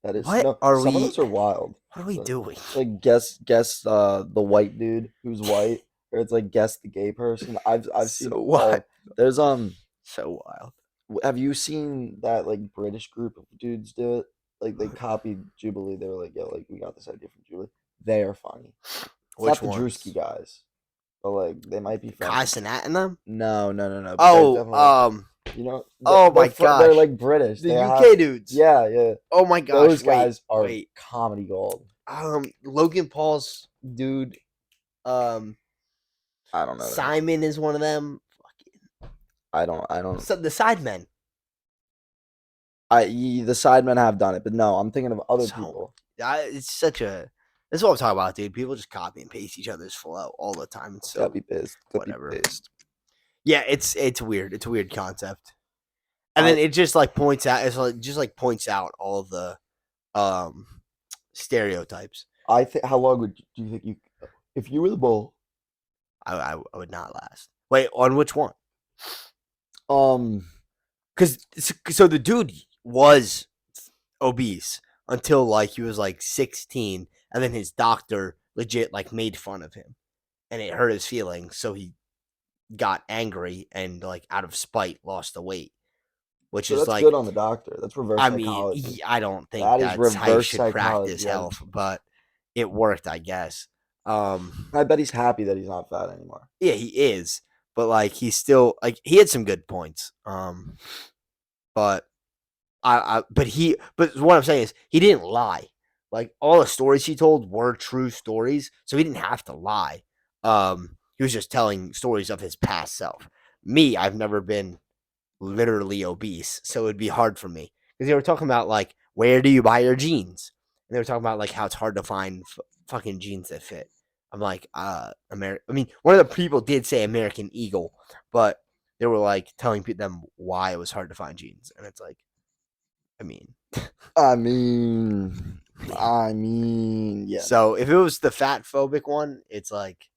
That is What no. are Some of we? those are wild. What are we doing? Like guess the white dude who's white, or it's like guess the gay person. I've seen So all. what? There's So wild. Have you seen that like British group of dudes do it? Like they copied Jubilee. They were like, "Yo, like we got this idea from Jubilee." They are funny. It's Which not the ones? Drewski guys, but like they might be funny. Kaisenat in them? No. But Oh, they're definitely, you know. oh my They're gosh, like British. the They UK have, dudes. yeah. Oh my gosh, Those guys are wait. comedy gold. Logan Paul's dude. I don't know. Simon is one of them. I don't. So the Sidemen. The Sidemen have done it, but no, I'm thinking of other people. It's such a. That's what I'm talking about, dude. People just copy and paste each other's flow all the time. It's so Copy paste. whatever. Yeah, it's weird. It's a weird concept. And then it just like points out. It's like just like points out all of the stereotypes. I think. How long do you think you, if you were the bull? I would not last. Wait, on which one? Because so the dude was obese until like he was like 16, and then his doctor legit like made fun of him, and it hurt his feelings, so he got angry and like out of spite lost the weight, which So is that's like good on the doctor. That's reverse I psychology. mean I don't think That is that's how you reverse should psychology, practice yeah. health, but it worked, I guess. I bet he's happy that he's not fat anymore. Yeah, he is, but like he's still like he had some good points. But but what I'm saying is he didn't lie. Like all the stories he told were true stories, so he didn't have to lie. He was just telling stories of his past self. Me, I've never been literally obese, so it'd be hard for me because they were talking about like where do you buy your jeans, and they were talking about like how it's hard to find fucking jeans that fit. I'm like, I mean, one of the people did say American Eagle, but they were like telling them why it was hard to find jeans, and it's like, I mean, Yeah. So if it was the fat phobic one, it's like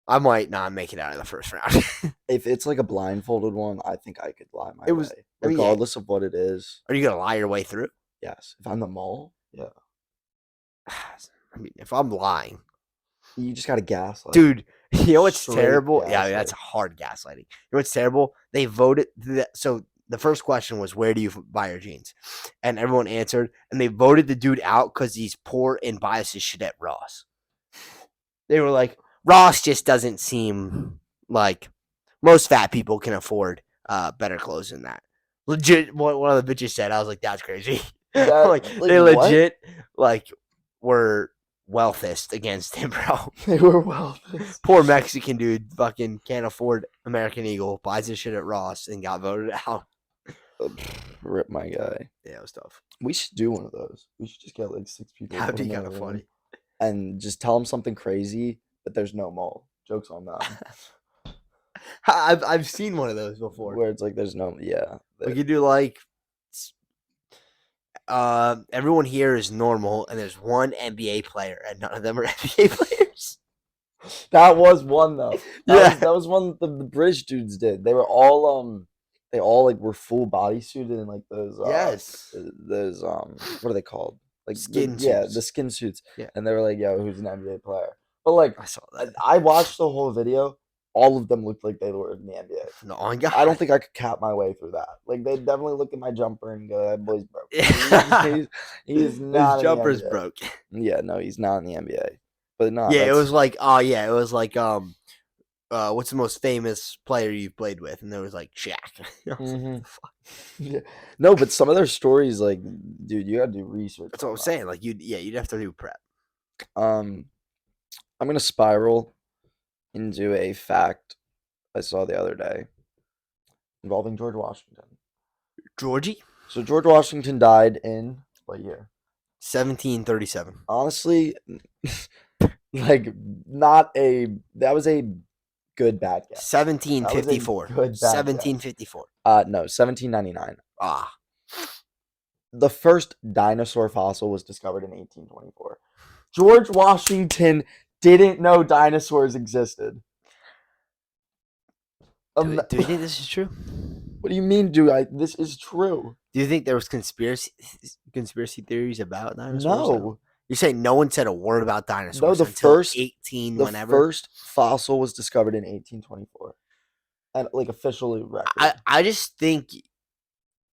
I might not make it out of the first round. If it's like a blindfolded one, I think I could lie my way, I mean, regardless of what it is. Are you gonna lie your way through? Yes. If I'm the mole, yeah. I mean, if I'm lying, You just gotta gaslight. dude. You know what's Straight terrible? Yeah, I mean, gaslight. that's hard gaslighting. You know what's terrible? They voted. So the first question was, "Where do you buy your jeans?" And everyone answered, and they voted the dude out because he's poor and buys his shit at Ross. They were like, Ross just doesn't seem like most fat people can afford better clothes than that. Legit, what one of the bitches said, I was like, that's crazy. That Like like they what? legit like were wealthist against him, bro. They were well. Poor Mexican dude fucking can't afford American Eagle, buys his shit at Ross and got voted out. Rip my guy. Yeah, it was tough. We should do one of those. We should just get like 6 people, That'd put be them in kind a of room, funny. and just tell them something crazy, but there's no mole. Jokes on them. I've seen one of those before. Where it's like there's no We could do like everyone here is normal and there's one NBA player and none of them are NBA players. That was one though. Yeah. That was one the British dudes did. They all like were full bodysuited in like Yes. those what are they called? Like Skin yeah, suits. the skin suits. Yeah. And they were like, yo, who's an NBA player? But like I saw that. I watched the whole video. All of them looked like they were in the NBA. No, my God. I don't think I could cap my way through that. Like they definitely look at my jumper and go, "That boy's broke." He's not. His jumper's in the NBA. broke. Yeah, no, he's not in the NBA. But no, Yeah, it was like what's the most famous player you've played with? And there was like Shaq. Mhm. Yeah. No, but some of their stories, like, dude, you gotta do research. That's what I'm saying. Like you'd have to do prep. I'm gonna spiral into a fact I saw the other day involving George Washington. Georgie? So George Washington died in what year? 1737. Honestly, like not a that was a good bad guess. 1754. Good bad guess. 1754. No, 1799. Ah. The first dinosaur fossil was discovered in 1824. George Washington didn't know dinosaurs existed. Do you think this is true? What do you mean, this is true. Do you think there was conspiracy theories about dinosaurs? No. You're saying no one said a word about dinosaurs No, the until first 18 the whenever? first fossil was discovered in 1824. And like officially record. I just think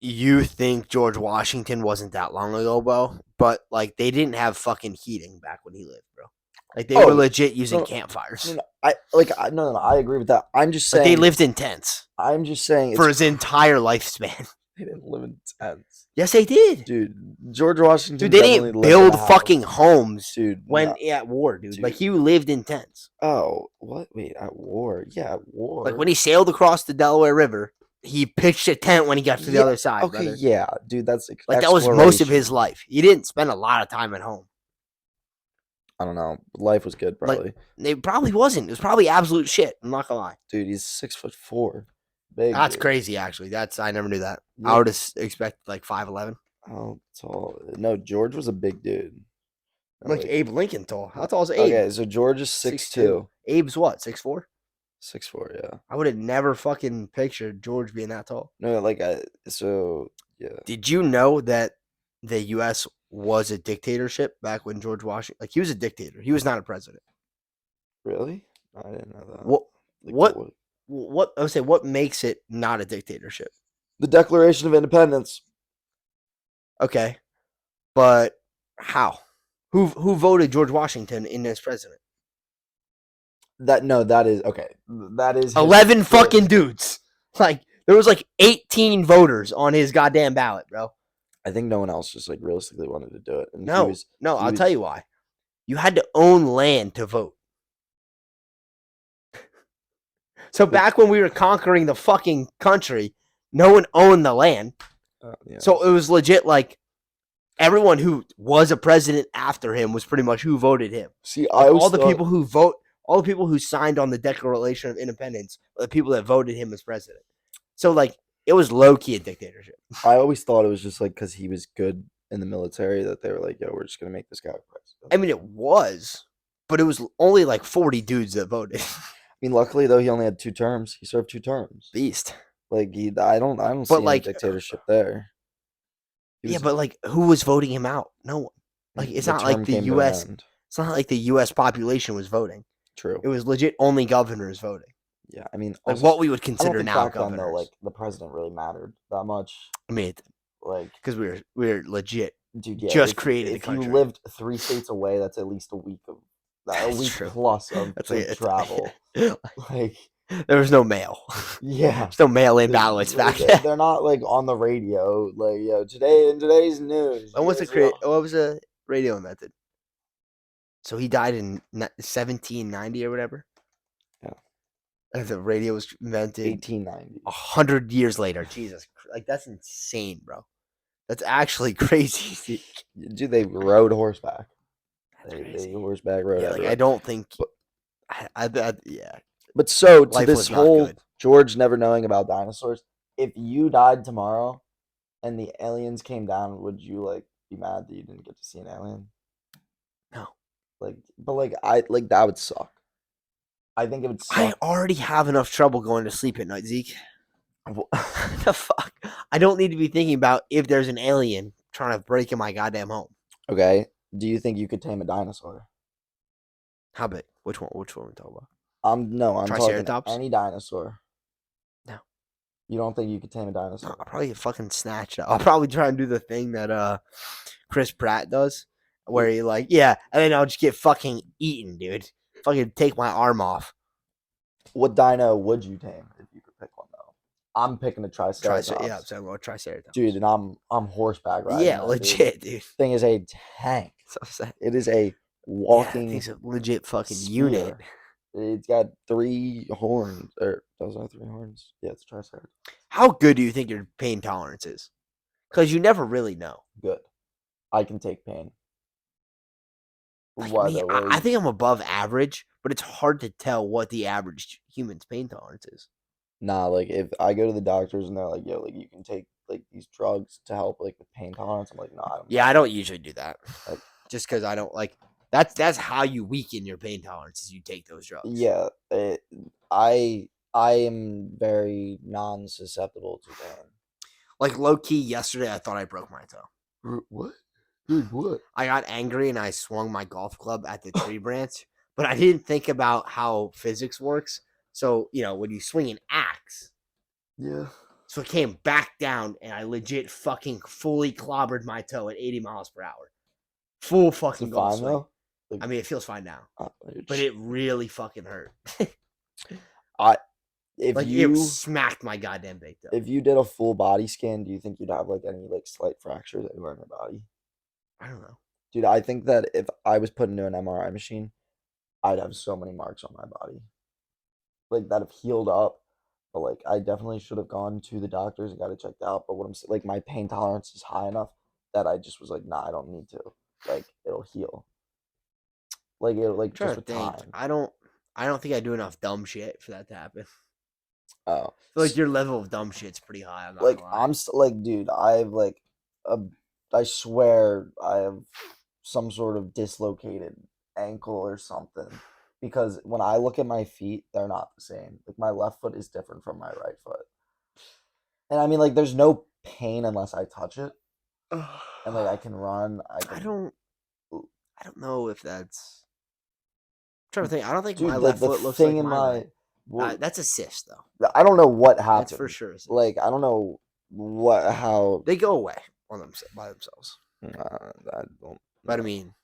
you think George Washington wasn't that long ago, bro. But like they didn't have fucking heating back when he lived, bro. Like they were legit using campfires. No, I agree with that. I'm just saying they lived in tents. I'm just saying for his entire lifespan. They didn't live in tents. Yes, they did. Dude, George Washington. Dude, they didn't build fucking homes, dude, when at war, dude. Like he lived in tents. Oh, what? Wait, at war? Yeah, at war. Like when he sailed across the Delaware River, he pitched a tent when he got to the other side. Okay, brother. Yeah, dude, that's like that was most of his life. He didn't spend a lot of time at home. I don't know. Life was good, probably. Like, it probably wasn't. It was probably absolute shit. I'm not gonna lie. Dude, he's 6'4". Big. That's dude. crazy. Actually, I never knew that. Yeah. I would have expected like 5'11". How tall? No, George was a big dude. Like Abe Lincoln tall. How tall is Abe? Okay, so George is 6'2". Abe's what? 6'4"? 6'4", yeah. I would have never fucking pictured George being that tall. No, like so yeah. Did you know that the U.S. was a dictatorship back when George Washington? Like he was a dictator. He was not a president. Really? I didn't know that. What I would say? What makes it not a dictatorship? The Declaration of Independence. Okay, but how? Who voted George Washington in as president? That is okay. That is 11 fucking dudes. Like there was like 18 voters on his goddamn ballot, bro. I think no one else just like realistically wanted to do it. And no, I'll tell you why. You had to own land to vote. So back when we were conquering the fucking country, no one owned the land. Yeah. So it was legit like everyone who was a president after him was pretty much who voted him. See, like all the people who signed on the Declaration of Independence are the people that voted him as president. So like it was low key a dictatorship. I always thought it was just like because he was good in the military that they were like, yo, we're just gonna make this guy president. I mean, it was, but it was only like 40 dudes that voted. I mean, luckily though, he only had 2 terms. He served 2 terms. Beast. Like I don't see like dictatorship there. Yeah, but like who was voting him out? No one. Like it's not like the U.S. It's not like the U.S. population was voting. True. It was legit only governors voting. Yeah, I mean, like what we would consider now governors. Though, like the president really mattered that much. I mean, like because we're legit. Dude, yeah, just created the country. If you lived 3 states away, that's at least a week of a That's week true. plus of That's like travel. Like, there was no mail. yeah, There's no mail-in ballots back then. they're not like on the radio. Like, yo, today in today's news, When you was guys the what was the radio invented? So he died in 1790 or whatever. Yeah. And the radio was invented 1890. 100 years later. Jesus, like that's insane, bro. That's actually crazy. Dude, they rode horseback. That's They crazy. horseback rode Yeah, like everywhere. I don't think. But, Yeah, but so to life this was not whole good. George never knowing about dinosaurs, if you died tomorrow and the aliens came down, would you like be mad that you didn't get to see an alien? No, Like, but like I like that would suck. I think it would I suck. already have enough trouble going to sleep at night, Zeke. The fuck? I don't need to be thinking about if there's an alien trying to break in my goddamn home. Okay. Do you think you could tame a dinosaur? How big? Which one? Which one we talking about? No, I'm talking Triceratops? any dinosaur. No. You don't think you could tame a No, dinosaur? I'll probably fucking snatch it. I'll probably try and do the thing that Chris Pratt does, where he like, yeah, and then I'll just get fucking eaten, dude. Fucking take my arm off. What dino would you tame if you could pick one though? I'm picking a triceratops. Yeah, so I'm going Triceratops. Dude, and I'm horseback riding. Yeah, that, legit, dude. Thing is a tank. So sad. It is a walking. Yeah, he's a legit fucking spear. unit. It's got 3 horns. Or does it have 3 horns? Yeah, it's a triceratops. How good do you think your pain tolerance is? Because you never really know. Good. I can take pain. Like Why me, though? I think I'm above average, but it's hard to tell what the average human's pain tolerance is. Nah, like if I go to the doctors and they're like, yo, like you can take like these drugs to help like with pain tolerance, I'm like, no, I don't. Yeah, I don't usually do that. Like, just because I don't like that's how you weaken your pain tolerance is you take those drugs. yeah, I am very non-susceptible to pain. Like low key, yesterday I thought I broke my toe. What? Dude, what? I got angry and I swung my golf club at the tree branch, but I didn't think about how physics works. So, when you swing an axe, Yeah. so it came back down and I legit fucking fully clobbered my toe at 80 miles per hour. Full fucking golf Fine swing. though. Like, I mean, it feels fine now, dude, but it really fucking hurt. if Like you it smacked my goddamn big toe. if you did a full body scan, do you think you'd have like any like slight fractures anywhere in your body? I don't know. Dude, I think that if I was put into an MRI machine, I'd have so many marks on my body. Like that have healed up. But like I definitely should have gone to the doctors and got it checked out. But what I'm saying, like my pain tolerance is high enough that I just was like, nah, I don't need to. Like it'll heal. Like it like Trying just to with think. time. I don't think I do enough dumb shit for that to happen. Oh. I feel like your level of dumb shit's pretty high. I'm not Like gonna lie. like, dude, I've like I swear I have some sort of dislocated ankle or something. Because when I look at my feet, they're not the same. Like my left foot is different from my right foot. And I mean like there's no pain unless I touch it. And like I can run. I don't know if that's. I'm trying to think. I don't think Dude, my left the foot looks thing like in my my right. That's a cyst though. I don't know what happened. That's for sure. A cyst. Like I don't know how they go away by themselves. I don't. But I mean,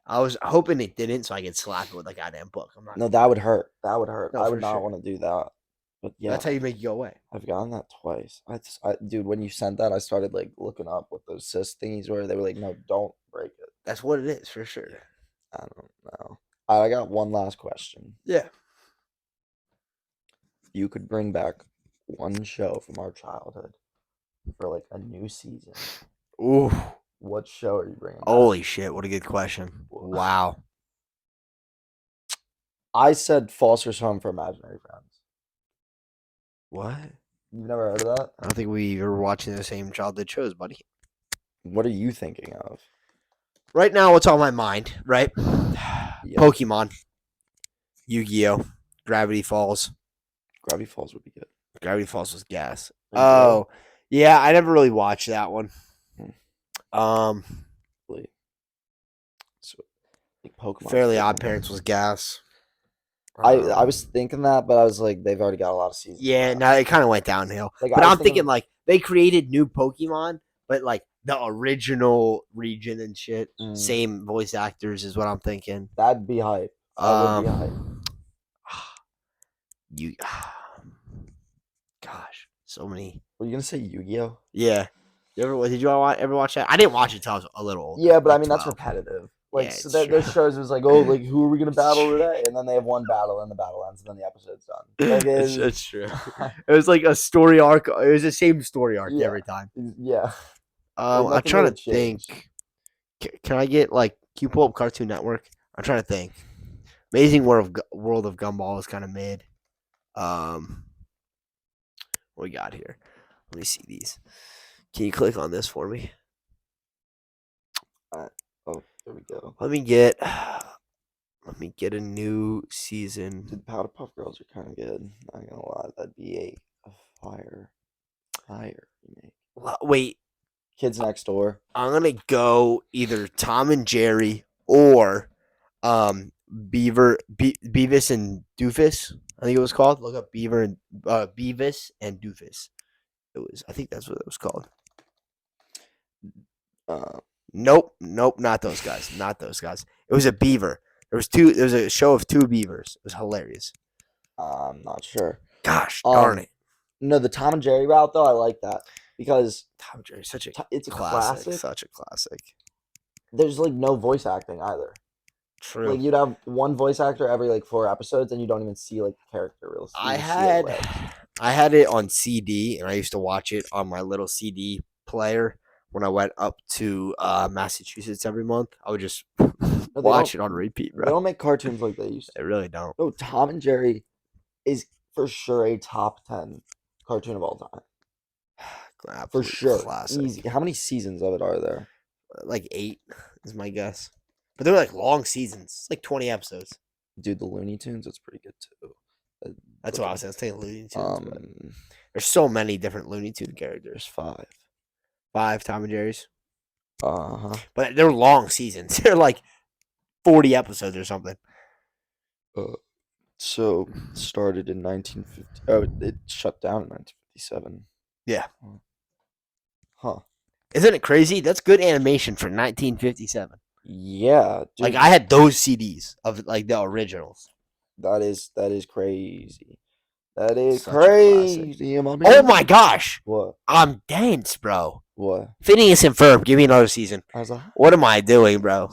I was hoping it didn't, so I could slap it with a goddamn book. I'm not. No, that would hurt. That would hurt. No, I for would not sure. want to do that. But yeah, That's how you make it go away. I've gotten that twice. Dude, when you sent that, I started like looking up what those cyst thingies were. They were like, no, don't break it. That's what it is for sure. I don't know. I got one last question. Yeah. You could bring back one show from our childhood for like a new season. Ooh. What show are you bringing back? Holy shit! What a good question. Wow. I said Foster's Home for Imaginary Friends. What? You've never heard of that? I don't think we were watching the same childhood shows, buddy. What are you thinking of? Right now, what's on my mind, right? Yeah. Pokemon, Yu-Gi-Oh, Gravity Falls. Gravity Falls would be good. Gravity Falls was gas. Are you Oh, yeah, I never really watched that one. Really? So, like Pokemon. Fairly Odd Parents was gas. I was thinking that, but I was like, they've already got a lot of seasons. Yeah, no, it kind of went downhill. Like, but I was I'm thinking thinking- like they created new Pokemon, but like the original region and shit. Mm. Same voice actors is what I'm thinking. That'd be hype. That would be hype. You, gosh, so many. Were you gonna say Yu-Gi-Oh? Yeah. Did you ever watch that? I didn't watch it until I was a little older. Yeah, but like I mean that's 12. repetitive. Like Yeah, so it's those true. shows was like, oh, like who are we gonna It's battle true. today? And then they have one battle and the battle ends and then the episode's done. Like It's true. It was like a story arc. It was the same story arc Yeah. every time. Yeah. I'm nothing trying really to think. Can I get like? Can you pull up Cartoon Network? I'm trying to think. Amazing World of Gumball is kind of mid. What we got here? Let me see these. Can you click on this for me? Oh, there we go. Let me get a new season. Dude, the Powderpuff Girls are kind of good. Not gonna lie, that'd be a fire remake. Wait, Kids Next Door. I'm gonna go either Tom and Jerry or Beavis and Doofus. I think it was called. Look up Beavis and Doofus. I think that's what it was called. Nope, not those guys. Not those guys. It was a beaver. There was a show of two beavers. It was hilarious. I'm not sure. Gosh darn it. No, the Tom and Jerry route though, I like that because Tom and Jerry, it's a classic. Such a classic. There's like no voice acting either. True. Like you'd have one voice actor every like 4 episodes, and you don't even see like the character real. I had it on CD, and I used to watch it on my little CD player when I went up to Massachusetts every month. I would just watch it on repeat, bro. They don't make cartoons like they used to. They really don't. No, Tom and Jerry is for sure a top 10 cartoon of all time. For sure. Classic. Easy. How many seasons of it are there? Like 8 is my guess. But they're like long seasons. It's like 20 episodes. Dude, the Looney Tunes, it's pretty good too. That's what I was saying. I was thinking Looney Tunes. There's so many different Looney Tune characters. 5. 5 Tom and Jerry's. Uh-huh. But they're long seasons. They're like 40 episodes or something. So started in 1950. Oh, it shut down in 1957. Yeah. Huh. Isn't it crazy? That's good animation for 1957. Yeah. Dude, Like I had those CDs of like the originals. That is crazy. That is Such a crazy. Oh my gosh. What? I'm dense, bro. What? Phineas and Ferb, give me another season. What am I doing, bro?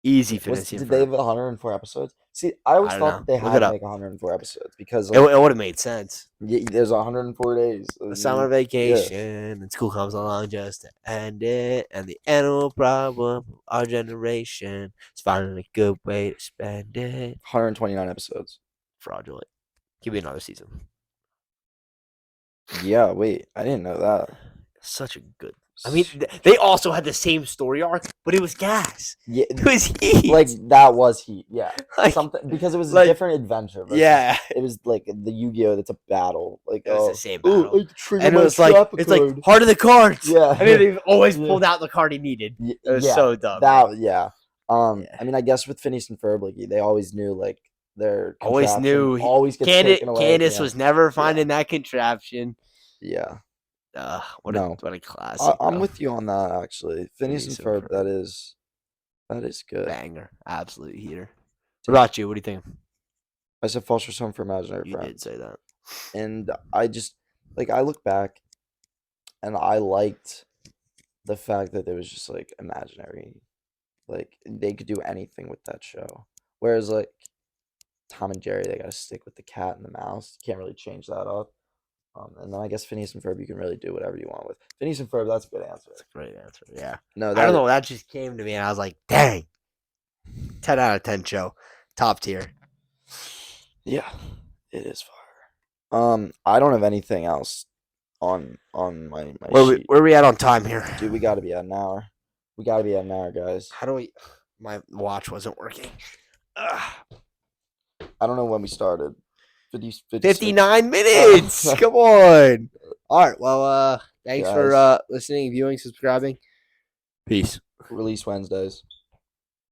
Easy Phineas and Ferb. Did they have 104 episodes? See, I always thought that they had like 104 episodes because like, it would have made sense. Yeah, there's 104 days. The summer vacation and school comes along just to end it, and the annual problem of our generation is finding a good way to spend it. 129 episodes. Fraudulent. Give me another season. Yeah, wait, I didn't know that. Such a good. I mean, they also had the same story arc, but it was gas. Yeah, it was heat. Like that was heat. Yeah, like, something because it was a different adventure. Yeah, it was like the Yu-Gi-Oh. That's a battle. Like it was the same battle, and it was like it's like heart of the cards. Yeah, and then they always pulled out the card he needed. It was so dumb. I mean, I guess with Phineas and Ferb, like they always knew like their always gets taken away. Candace was never finding that contraption. Yeah. What a classic. I'm with you on that actually. Phineas and Ferb, that is good. Banger. Absolute heater. What about you? What do you think? I said Foster's Home for Imaginary Friends. You did say that. And I just I look back and I liked the fact that it was just like imaginary. Like they could do anything with that show. Whereas like Tom and Jerry, they gotta stick with the cat and the mouse. You can't really change that up. And then I guess Phineas and Ferb, you can really do whatever you want with. Phineas and Ferb, that's a good answer. That's a great answer. Yeah. No, I don't know. That just came to me, and I was like, "Dang, 10 out of 10 show, top tier." Yeah, it is fire. I don't have anything else on my sheet. Where are we at on time here? Dude, we got to be at an hour. We got to be at an hour, guys. How do we? My watch wasn't working. I don't know when we started. 59 minutes. Come on. All right. Well, thanks for listening, viewing, subscribing. Peace. Release Wednesdays.